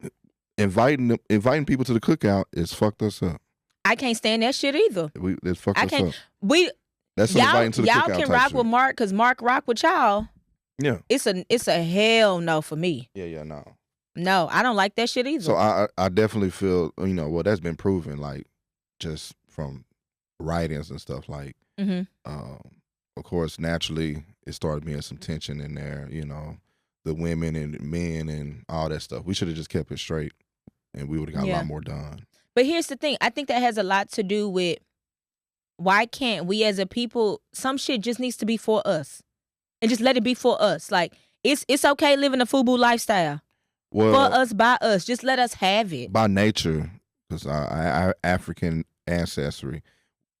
inviting people to the cookout is fucked us up. I can't stand that shit either. It's fucked us up. That's y'all, inviting to the cookout. Y'all can rock with Mark because Mark rock with y'all. Yeah. It's a hell no for me. Yeah, no. No, I don't like that shit either. So I definitely feel, well, that's been proven, like, just from writings and stuff, like, of course, naturally, it started being some tension in there, the women and men and all that stuff. We should have just kept it straight, and we would have got a lot more done. But here's the thing. I think that has a lot to do with why can't we as a people, some shit just needs to be for us. And just let it be for us. Like, it's okay living a FUBU lifestyle. Well, for us, by us. Just let us have it. By nature, because our African ancestry,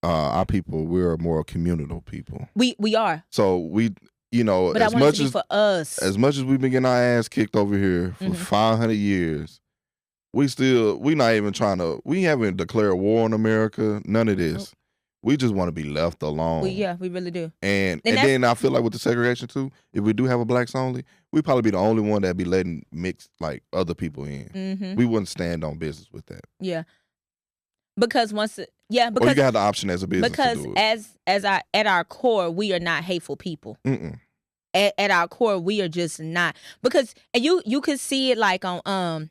our people, we're more communal people. We are. So we, but as much as for us, as much as we've been getting our ass kicked over here for 500 years, we not even trying to. We haven't declared war on America. None of this. Nope. We just want to be left alone. We really do. And then I feel like with the segregation too, if we do have a blacks only, we'd probably be the only one that'd be letting mix like other people in. We wouldn't stand on business with that. Yeah. Because or you got the option as a business because to do it. at our core, we are not hateful people. At our core, we are just not. Because and you could see it like on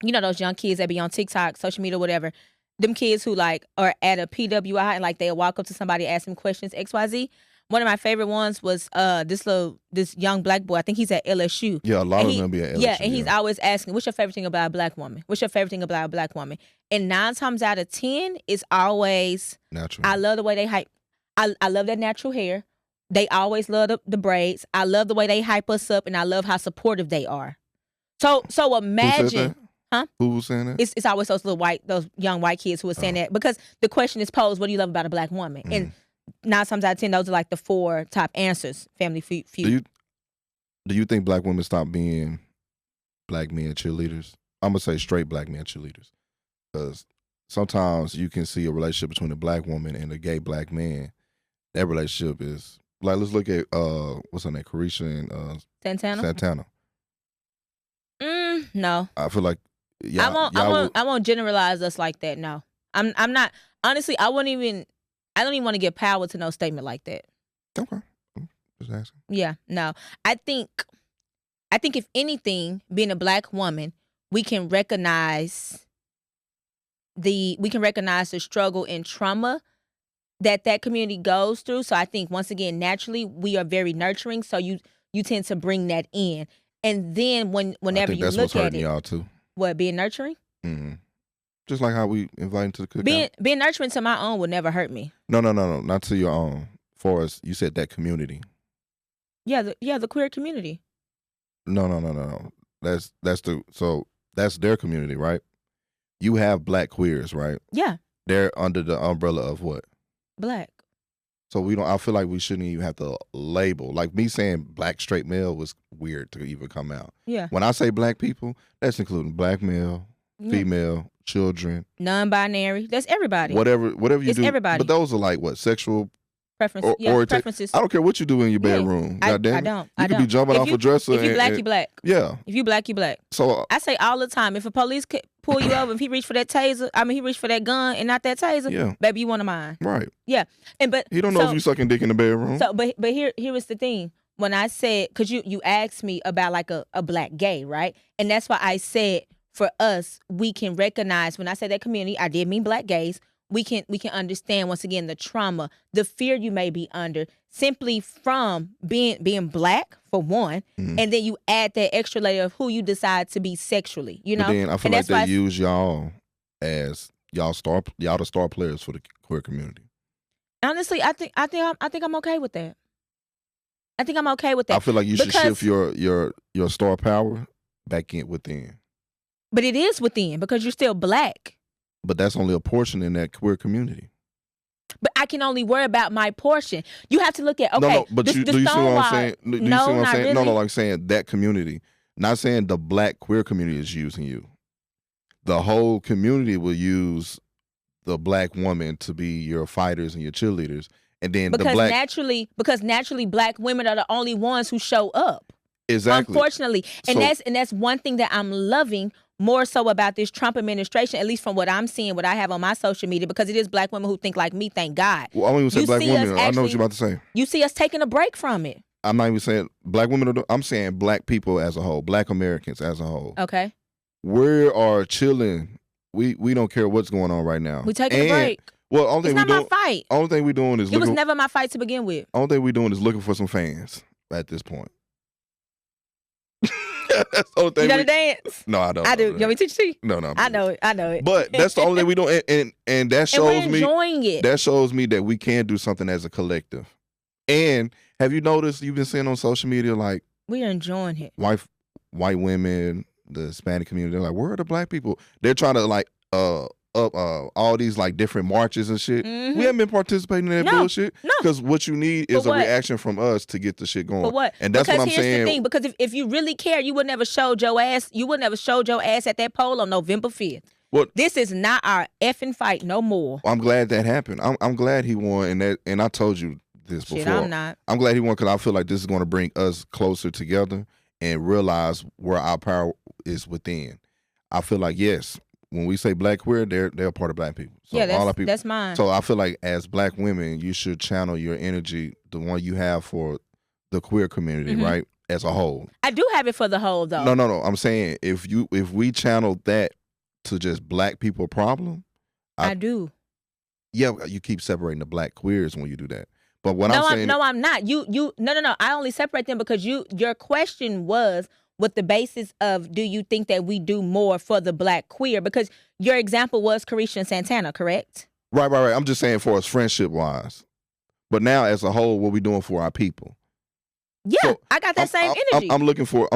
those young kids that be on TikTok, social media, whatever. Them kids who like are at a PWI and like they'll walk up to somebody, ask them questions, XYZ. One of my favorite ones was this young black boy. I think he's at LSU. Yeah, a lot of them be at LSU. Yeah, and he's always asking, "What's your favorite thing about a black woman? What's your favorite thing about a black woman?" And 9 times out of 10, it's always natural. I love the way they hype. I love that natural hair. They always love the braids. I love the way they hype us up, and I love how supportive they are. So imagine. Huh? Who was saying that? It's always those young white kids who are saying that because the question is posed, what do you love about a black woman? And 9 times out of 10, those are like the 4 top answers. Family Feud. Do you think black women stop being black men cheerleaders? I'm gonna say straight black men cheerleaders, because sometimes you can see a relationship between a black woman and a gay black man. That relationship is like, let's look at what's her name, Carisha and Santana. No, I feel like. I won't generalize us like that. No, I'm not. Honestly, I don't even want to give power to no statement like that. Okay, just asking. Yeah, no. I think if anything, being a black woman, we can recognize the struggle and trauma that community goes through. So I think once again, naturally, we are very nurturing. So you tend to bring that in, and then whenever you look at it, that's what's hurting y'all too. What, being nurturing? Mm-hmm. Just like how we invite to the cookout. Being nurturing to my own would never hurt me. No, not to your own. For us, you said that community. Yeah, the queer community. No. That's their community, right? You have black queers, right? Yeah. They're under the umbrella of what? Black. So I feel like we shouldn't even have to label. Like me saying black straight male was weird to even come out. Yeah. When I say black people, that's including black male, female, children, non-binary. That's everybody. Whatever you it's do. Everybody. But those are like what, sexual preferences? Preferences. I don't care what you do in your bedroom. I don't. You could be jumping off a dresser. If you black, you black. Yeah. If you black, you black. So I say all the time, if a police pull you over, if he reach for that taser, he reach for that gun and not that taser, baby, you one of mine. Right. Yeah. But he don't know if you sucking dick in the bedroom. So, but here is the thing. When I said, because you asked me about like a black gay, right? And that's why I said for us, we can recognize, when I said that community, I did mean black gays. we can understand once again the trauma, the fear you may be under simply from being black for one, and then you add that extra layer of who you decide to be sexually. You know, But then I feel and like that's why they use y'all as y'all the star players for the queer community. honestly, I think I'm okay with that. I think I'm okay with that. I feel like you should shift your star power back in within. But it is within because you're still black. But that's only a portion in that queer community. But I can only worry about my portion. You have to look at No, but do you see what I'm saying? Do you see what I'm saying? really. No, like saying that community. Not saying the black queer community is using you. The whole community will use the black woman to be your fighters and your cheerleaders. And then because naturally black women are the only ones who show up. Exactly. Unfortunately. And that's one thing that I'm loving more so about this Trump administration, at least from what I'm seeing, what I have on my social media, because it is black women who think like me, thank God. Well, I don't even say black women. I know what you're about to say. You see us taking a break from it. I'm not even saying black women. I'm saying black people as a whole, black Americans as a whole. Okay. We are chilling. We don't care what's going on right now. We taking a break. Well, only it's thing not my fight. Only thing we're doing is it was never my fight to begin with. Only thing we're doing is looking for some fans at this point. That's the only thing. You know the dance? No, I don't. I do. You want me to teach you? No. I know it. But that's the only thing we do, and that shows and we're enjoying it. That shows me that we can do something as a collective. And have you noticed? You've been seeing on social media like we are enjoying it. White women, the Hispanic community. They're like, where are the black people? They're trying to like up all these like different marches and shit. Mm-hmm. We haven't been participating in that bullshit. No. Because what you need is a reaction from us to get the shit going. For what? And that's because what I'm saying. Here's the thing. Because if you really care, you would never showed your ass. You would never showed your ass at that poll on November 5th. Well, this is not our effing fight no more. I'm glad that happened. I'm glad he won, and I told you this before. I'm not. I'm glad he won because I feel like this is going to bring us closer together and realize where our power is within. I feel like yes. When we say black queer, they're a part of black people. So yeah, all our people. That's mine. So I feel like as black women, you should channel your energy, the one you have for the queer community, right, as a whole. I do have it for the whole, though. No. I'm saying if we channel that to just black people problem, I do. Yeah, you keep separating the black queers when you do that. But what I'm saying, I'm not. No. I only separate them because your question was with the basis of, do you think that we do more for the black queer? Because your example was Carisha and Santana, correct? Right. I'm just saying for us friendship wise. But now as a whole, what we doing for our people? Yeah, so I got that same energy. I'm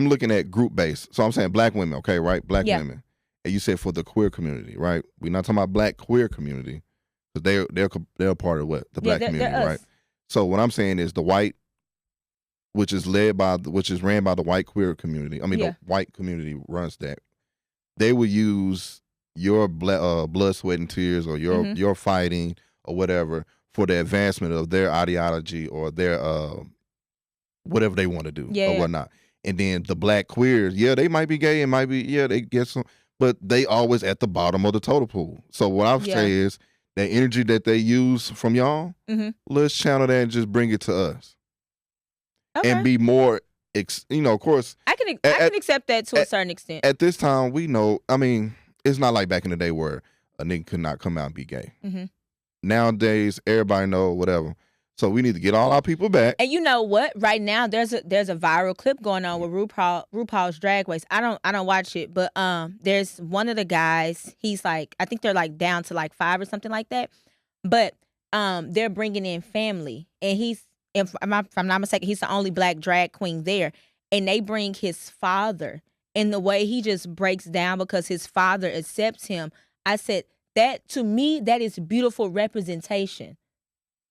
looking at group base. So I'm saying black women, okay, right? Black women. And you said for the queer community, right? We're not talking about black queer community. Because they're a part of what? The black community, right? So what I'm saying is the white, which is ran by the white queer community. I mean, the white community runs that. They will use your blood, sweat, and tears, or your fighting or whatever for the advancement of their ideology or their whatever they want to do or whatnot. And then the black queers, they might be gay and they get some, but they always at the bottom of the total pool. So what I say is that energy that they use from y'all, let's channel that and just bring it to us. Okay. And be more, of course. I can accept that to a certain extent. At this time, we know, I mean, it's not like back in the day where a nigga could not come out and be gay. Nowadays, everybody know whatever. So we need to get all our people back. And you know what? Right now, there's a viral clip going on with RuPaul's Drag Race. I don't watch it, but there's one of the guys. He's like, I think they're like down to like 5 or something like that. But they're bringing in family, and if I'm not mistaken, he's the only black drag queen there. And they bring his father, and the way he just breaks down because his father accepts him. I said, that to me, that is beautiful representation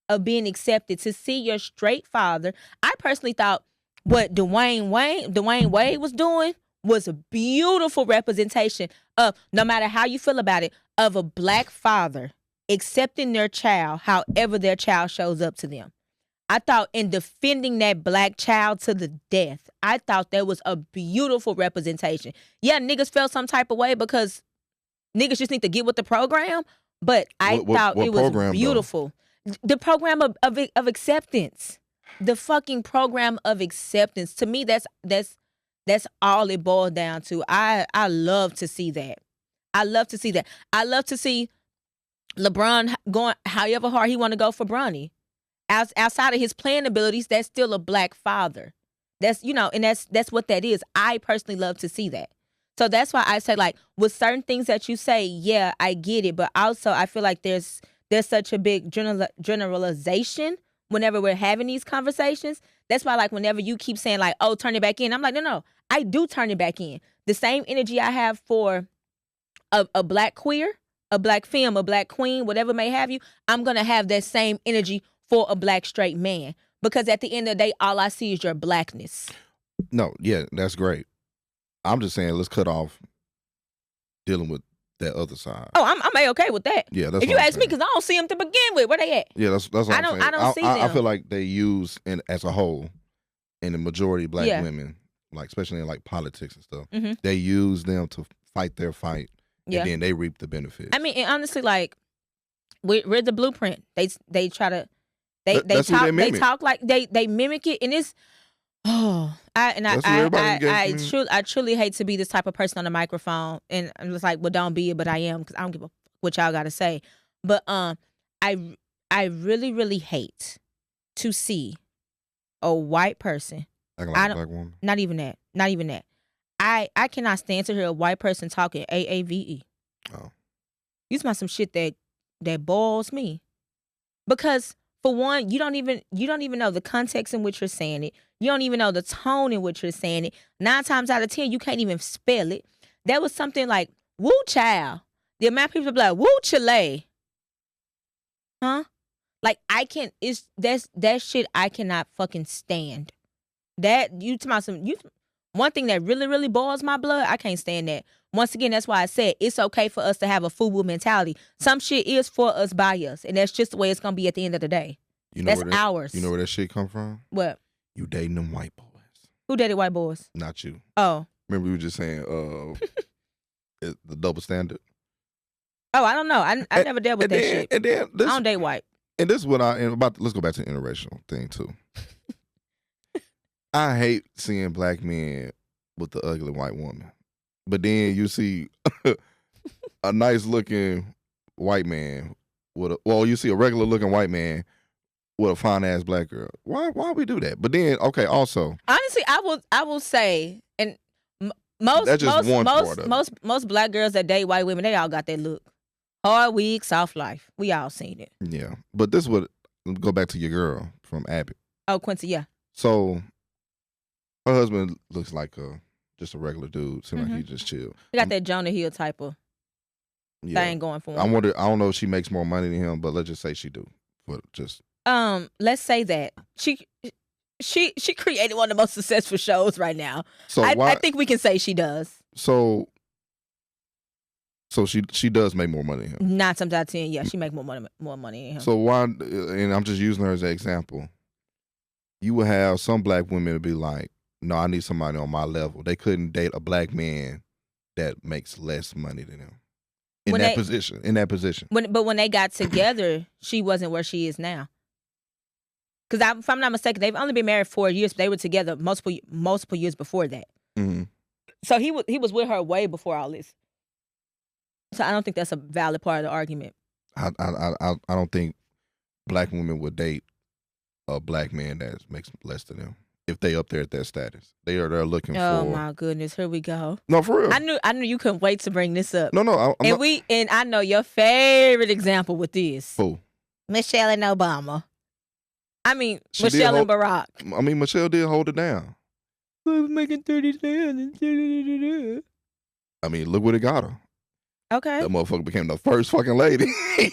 of being accepted. To see your straight father. I personally thought what Dwayne Wade was doing was a beautiful representation of, no matter how you feel about it, of a black father accepting their child however their child shows up to them. I thought in defending that black child to the death, I thought that was a beautiful representation. Yeah, niggas felt some type of way because niggas just need to get with the program, but I thought it was beautiful. Though? The program of acceptance. The fucking program of acceptance. To me, that's all it boiled down to. I love to see that. I love to see that. I love to see LeBron going however hard he want to go for Bronny. Outside of his playing abilities, that's still a black father. That's, and that's what that is. I personally love to see that. So that's why I say, like, with certain things that you say, yeah, I get it. But also I feel like there's such a big generalization whenever we're having these conversations. That's why, like, whenever you keep saying, like, oh, turn it back in, I'm like, no, I do turn it back in. The same energy I have for a black queer, a black femme, a black queen, whatever may have you, I'm going to have that same energy for a black straight man. Because at the end of the day, all I see is your blackness. No, yeah, that's great. I'm just saying, let's cut off dealing with that other side. Oh, I'm okay with that. Yeah, that's if you ask me, because I don't see them to begin with. Where they at? Yeah, that's what I'm saying. I don't see them. I feel like they use as a whole, in the majority of black women, like especially in like politics and stuff, they use them to fight their fight, and then they reap the benefits. I mean, and honestly, like we're the blueprint. They try to they talk like they mimic it, and it's. Oh, I truly hate to be this type of person on the microphone, and I'm just like, well, don't be it, but I am, because I don't give a what y'all got to say. But I really, really hate to see a white person. Like a black woman. Not even that. I cannot stand to hear a white person talking AAVE. Oh, You smell some shit that boils me, because for one, you don't even know the context in which you're saying it. You don't even know the tone in which you're saying it. 9 times out of 10, you can't even spell it. That was something like woo child. The amount of people be like woo chile. Huh? Like that shit I cannot fucking stand. That one thing that really, really boils my blood, I can't stand that. Once again, that's why I said it's okay for us to have a FUBU mentality. Some shit is for us by us, and that's just the way it's gonna be at the end of the day. That's ours. You know where that shit come from? What? You dating them white boys. Who dated white boys? Not you. Oh. Remember we were just saying the double standard? Oh, I don't know. I never dealt with that shit. And then I don't date white. And this is what let's go back to the interracial thing too. I hate seeing black men with the ugly white woman. But then you see a nice looking white man you see a regular looking white man with a fine ass black girl. Why we do that? But then, okay, also, honestly, I will say, and most black girls that date white women, they all got that look. Hard wig, soft life. We all seen it. Yeah, but this would go back to your girl from Abbott. Oh, Quincy, yeah. So her husband looks like just a regular dude. Seems like he just chill. He got that Jonah Hill type of thing going for him. I don't know if she makes more money than him, but let's just say she do. But just let's say that she created one of the most successful shows right now. So I think we can say she does. So she does make more money than him. 9 times out of 10, yeah, she make more money than him. So why? And I'm just using her as an example. You would have some black women to be like, no, I need somebody on my level. They couldn't date a black man that makes less money than him in that position. But when they got together, she wasn't where she is now. Because if I'm not mistaken, they've only been married 4 years, but they were together multiple years before that. Mm-hmm. So he was with her way before all this. So I don't think that's a valid part of the argument. I don't think black women would date a black man that makes less than them if they up there at that status. They're looking for. Oh my goodness, here we go. No, for real. I knew you couldn't wait to bring this up. No. And I know your favorite example with this. Who? Michelle and Obama. I mean, Michelle and Barack. I mean, Michelle did hold it down. I was making 30,000. I mean, look what it got her. Okay. That motherfucker became the first fucking lady.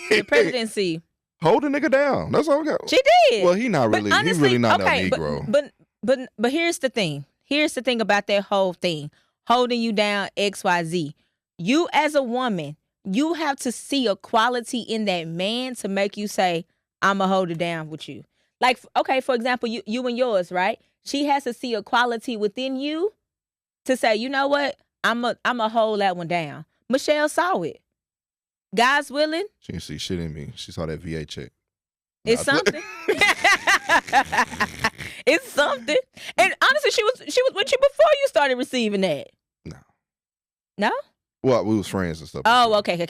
The presidency. Hold the nigga down. That's all we got. She did. Well, he not really. Honestly, he really not no Negro. But here's the thing. Here's the thing about that whole thing. Holding you down, XYZ. You as a woman, you have to see a quality in that man to make you say, I'ma hold it down with you. Like, okay, for example, you and yours, right? She has to see a quality within you to say, you know what? I'ma hold that one down. Michelle saw it. God's willing. She didn't see shit in me. She saw that VA check. It's something. It's something. And honestly, she was with you before you started receiving that. No. No? Well, we was friends and stuff. Oh, okay. No.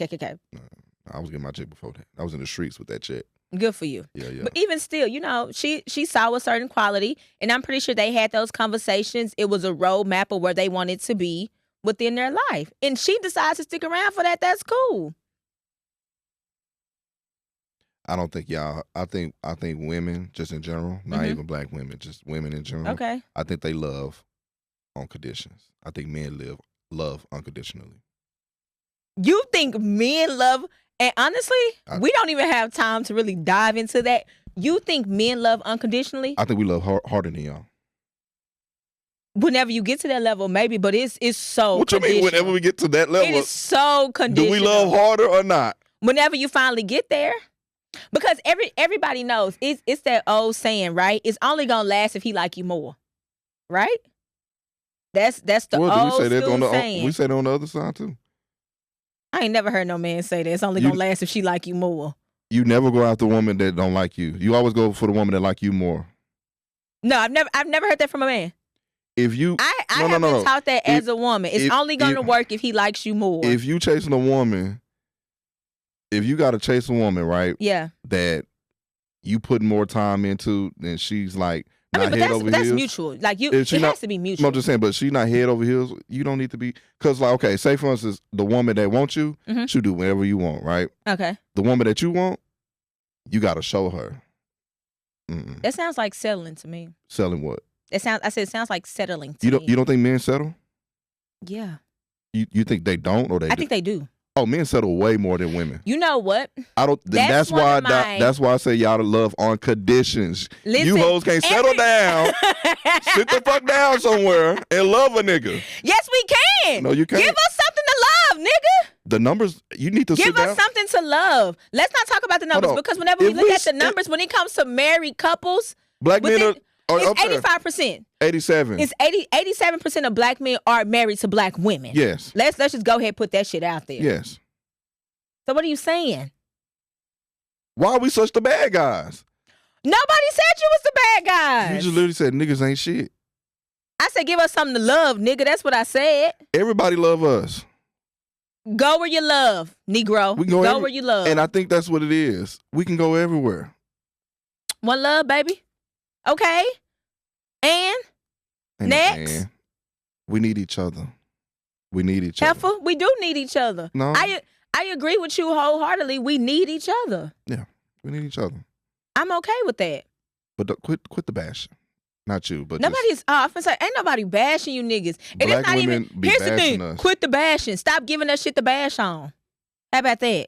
I was getting my check before that. I was in the streets with that check. Good for you. Yeah. But even still, she saw a certain quality, and I'm pretty sure they had those conversations. It was a roadmap of where they wanted to be within their life, and she decides to stick around for that. That's cool. I don't think y'all. I think women, just in general, not even black women, just women in general. Okay. I think they love on conditions. I think men love unconditionally. You think men love, and honestly, we don't even have time to really dive into that. You think men love unconditionally? I think we love harder than y'all. Whenever you get to that level, maybe, but it's so. What you mean? Whenever we get to that level, it is so conditional. Do we love harder or not? Whenever you finally get there, because everybody knows it's that old saying, right? It's only gonna last if he like you more, right? That's the old school saying. We say that on the other side too. I ain't never heard no man say that. It's only gonna last if she like you more. You never go after a woman that don't like you. You always go for the woman that like you more. No, I've never heard that from a man. If you, I haven't been taught that as a woman. It's only gonna work if he likes you more. If you chasing a woman, if you gotta chase a woman, right? Yeah. That you put more time into, then she's like. But that's mutual. Like it has to be mutual. No, I'm just saying, but she's not head over heels. You don't need to be, because like, okay, say for instance, the woman that wants you, she'll do whatever you want, right? Okay. The woman that you want, you got to show her. That sounds like settling to me. Selling what? It sounds like settling to me. You don't think men settle? Yeah. You think they don't, or they? I think they do. Oh, men settle way more than women. You know what? I don't. That's why I say y'all to love on conditions. Listen, you hoes can't settle down. Sit the fuck down somewhere and love a nigga. Yes, we can. No, you can't. Give us something to love, nigga. The numbers, you need to give us something to love. Let's not talk about the numbers, because whenever we look at the numbers, when it comes to married couples, black men are. It's 85%. 87. It's 87% of black men are married to black women. Yes. Let's just go ahead and put that shit out there. Yes. So what are you saying? Why are we such the bad guys? Nobody said you was the bad guys. You just literally said niggas ain't shit. I said give us something to love, nigga. That's what I said. Everybody love us. Go where you love, Negro. We go where you love. And I think that's what it is. We can go everywhere. One love, baby. Okay. And next. We need each other. We need each other. Heifer, we do need each other. No. I agree with you wholeheartedly. We need each other. Yeah, we need each other. I'm okay with that. But quit the bashing. Not you, but nobody's off. It's like, ain't nobody bashing you niggas. And black it's not women even. Be here's the thing. Us. Quit the bashing. Stop giving us shit to bash on. How about that?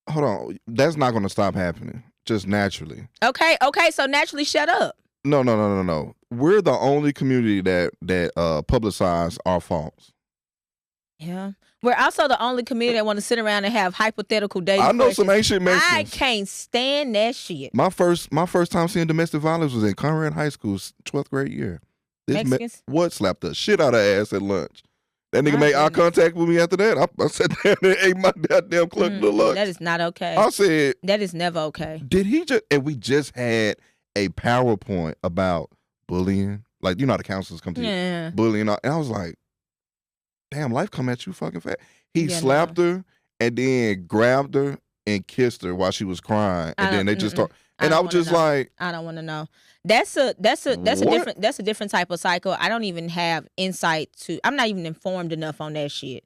Hold on. That's not going to stop happening. Just naturally. Okay. So naturally, shut up. No. We're the only community that publicize our faults. Yeah. We're also the only community that want to sit around and have hypothetical dating. I know questions. some ancient Mexicans. I can't stand that shit. My first time seeing domestic violence was in Conrad High School, 12th grade year. Mexicans? What slapped the shit out of her ass at lunch? That nigga made eye contact with me after that. I sat down and ate my goddamn cluck to lunch. That is not okay. I said. That is never okay. Did he just, and we just had a PowerPoint about bullying. Like, you know how the counselors come to you. Bullying. And I was like, damn, life come at you fucking fast. He slapped her and then grabbed her and kissed her while she was crying. And then they just talked. And I was just like, I don't want to know. That's a different type of cycle. I don't even have insight to. I'm not even informed enough on that shit.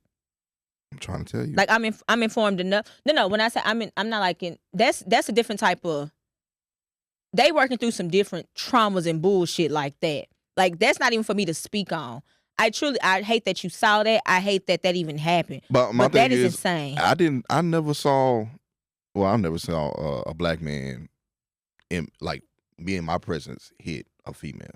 I'm trying to tell you. Like I'm informed enough. No. When I say I'm not like in. That's a different type of. They working through some different traumas and bullshit like that. Like that's not even for me to speak on. I hate that you saw that. I hate that even happened. But that is insane. I never saw a black man in like me in my presence hit a female.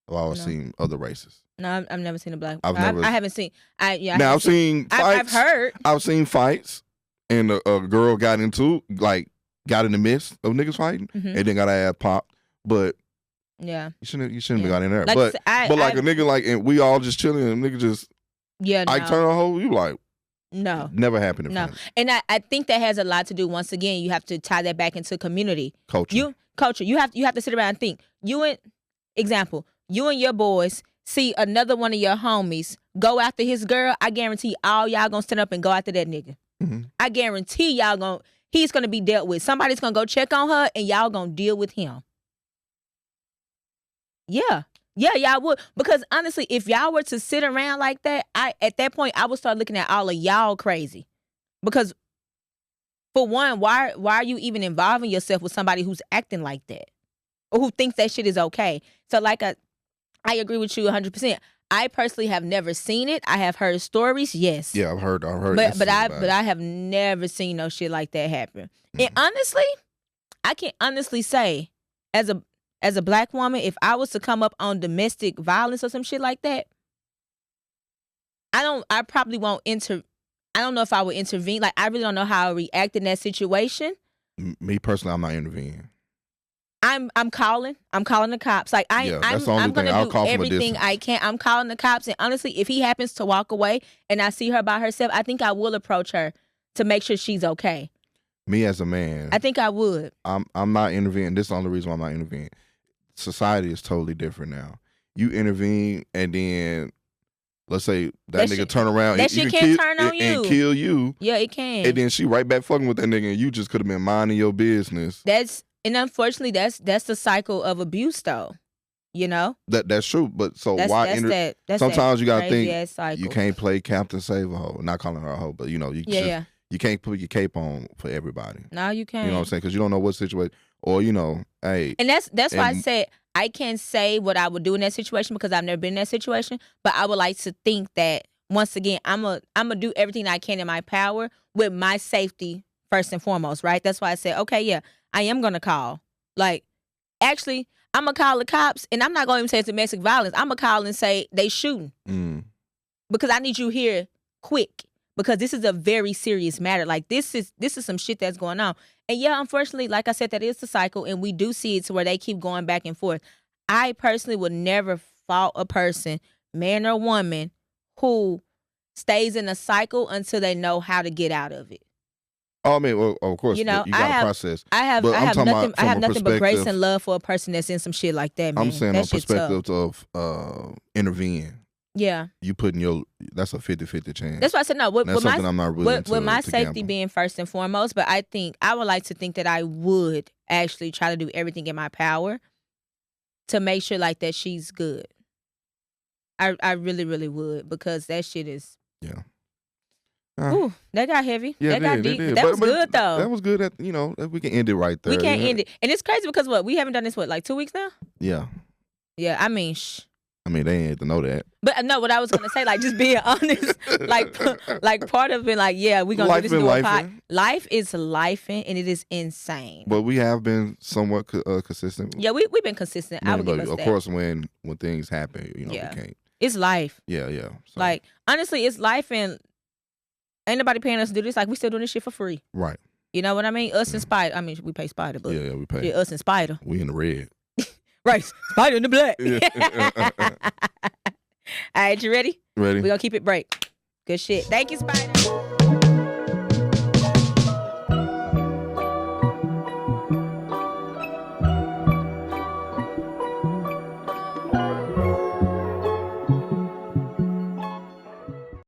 I've always seen other races. No, I've never seen a black. I haven't seen. I've seen fights. I've heard. I've seen fights, and a girl got in the midst of niggas fighting, and then got her ass popped. But yeah, you shouldn't have got in there. Like, but a nigga like, and we all just chilling, and nigga just I turn a hoe. You like. No. Never happened in front. And I think that has a lot to do, once again, you have to tie that back into community. Culture. You have to sit around and think. You and your boys see another one of your homies go after his girl, I guarantee all y'all gonna stand up and go after that nigga. I guarantee he's gonna be dealt with. Somebody's gonna go check on her, and y'all gonna deal with him. Yeah, y'all would. Because honestly, if y'all were to sit around like that, at that point I would start looking at all of y'all crazy. Because for one, why are you even involving yourself with somebody who's acting like that, or who thinks that shit is okay? So like I agree with you 100%. I personally have never seen it. I have heard stories, yes. Yeah, I've heard. But I have never seen no shit like that happen. And honestly, I can honestly say, as a black woman, if I was to come up on domestic violence or some shit like that, I probably won't I don't know if I would intervene. Like, I really don't know how I react in that situation. Me personally, I'm not intervening. I'm calling the cops. Like I'm gonna do everything I can. I'm calling the cops, and honestly, if he happens to walk away and I see her by herself, I think I will approach her to make sure she's okay. Me as a man, I think I would. I'm not intervening. This is the only reason why I'm not intervening. Society is totally different now. You intervene, and then let's say that nigga turn around. That shit can turn on you and kill you. Yeah, it can. And then she right back fucking with that nigga, and you just could have been minding your business. And unfortunately, that's the cycle of abuse, though. You know. That's true, but so why? Sometimes you gotta think you can't play Captain Save a Hoe. Not calling her a hoe, but you know you can't put your cape on for everybody. No, you can't. You know what I'm saying? Because you don't know what situation, or you know, hey. And that's why I said I can't say what I would do in that situation because I've never been in that situation. But I would like to think that once again, I'm a do everything I can in my power with my safety first and foremost, right? That's why I said, okay, yeah. I am going to call. Like, actually, I'm going to call the cops, and I'm not going to even say it's domestic violence. I'm going to call and say they shooting. Because I need you here quick. Because this is a very serious matter. Like, this is some shit that's going on. And yeah, unfortunately, like I said, that is the cycle, and we do see it to where they keep going back and forth. I personally would never fault a person, man or woman, who stays in a cycle until they know how to get out of it. Oh, I mean, well, of course, you got to process. I have nothing but grace and love for a person that's in some shit like that, man. I'm saying on perspective of intervening. Yeah. You that's a 50-50 chance. That's why I said no. That's something I'm not really into. With my safety being first and foremost, but I would like to think that I would actually try to do everything in my power to make sure like that she's good. I really, really would, because that shit is. Yeah. Ooh, that got heavy. Yeah, that got deep. That was good though. That was good. We can end it right there. We can't end it, and it's crazy because we haven't done this like 2 weeks now. Yeah. Yeah, I mean, they ain't to know that. But no, what I was gonna say, like, just being honest, like part of it, like, yeah, we gonna do this new pod. Life is lifing, and it is insane. But we have been somewhat consistent. Yeah, we've been consistent. I would give us that. Of course, when things happen, we can't. It's life. Yeah. So. Like, honestly, it's life, and ain't nobody paying us to do this. Like, we still doing this shit for free. Right. You know what I mean? Us and Spider. I mean, we pay Spider, but yeah, we pay. Yeah, us and Spider. We in the red. Right, Spider in the black. All right, you ready? Ready. We're gonna keep it break. Good shit. Thank you, Spider.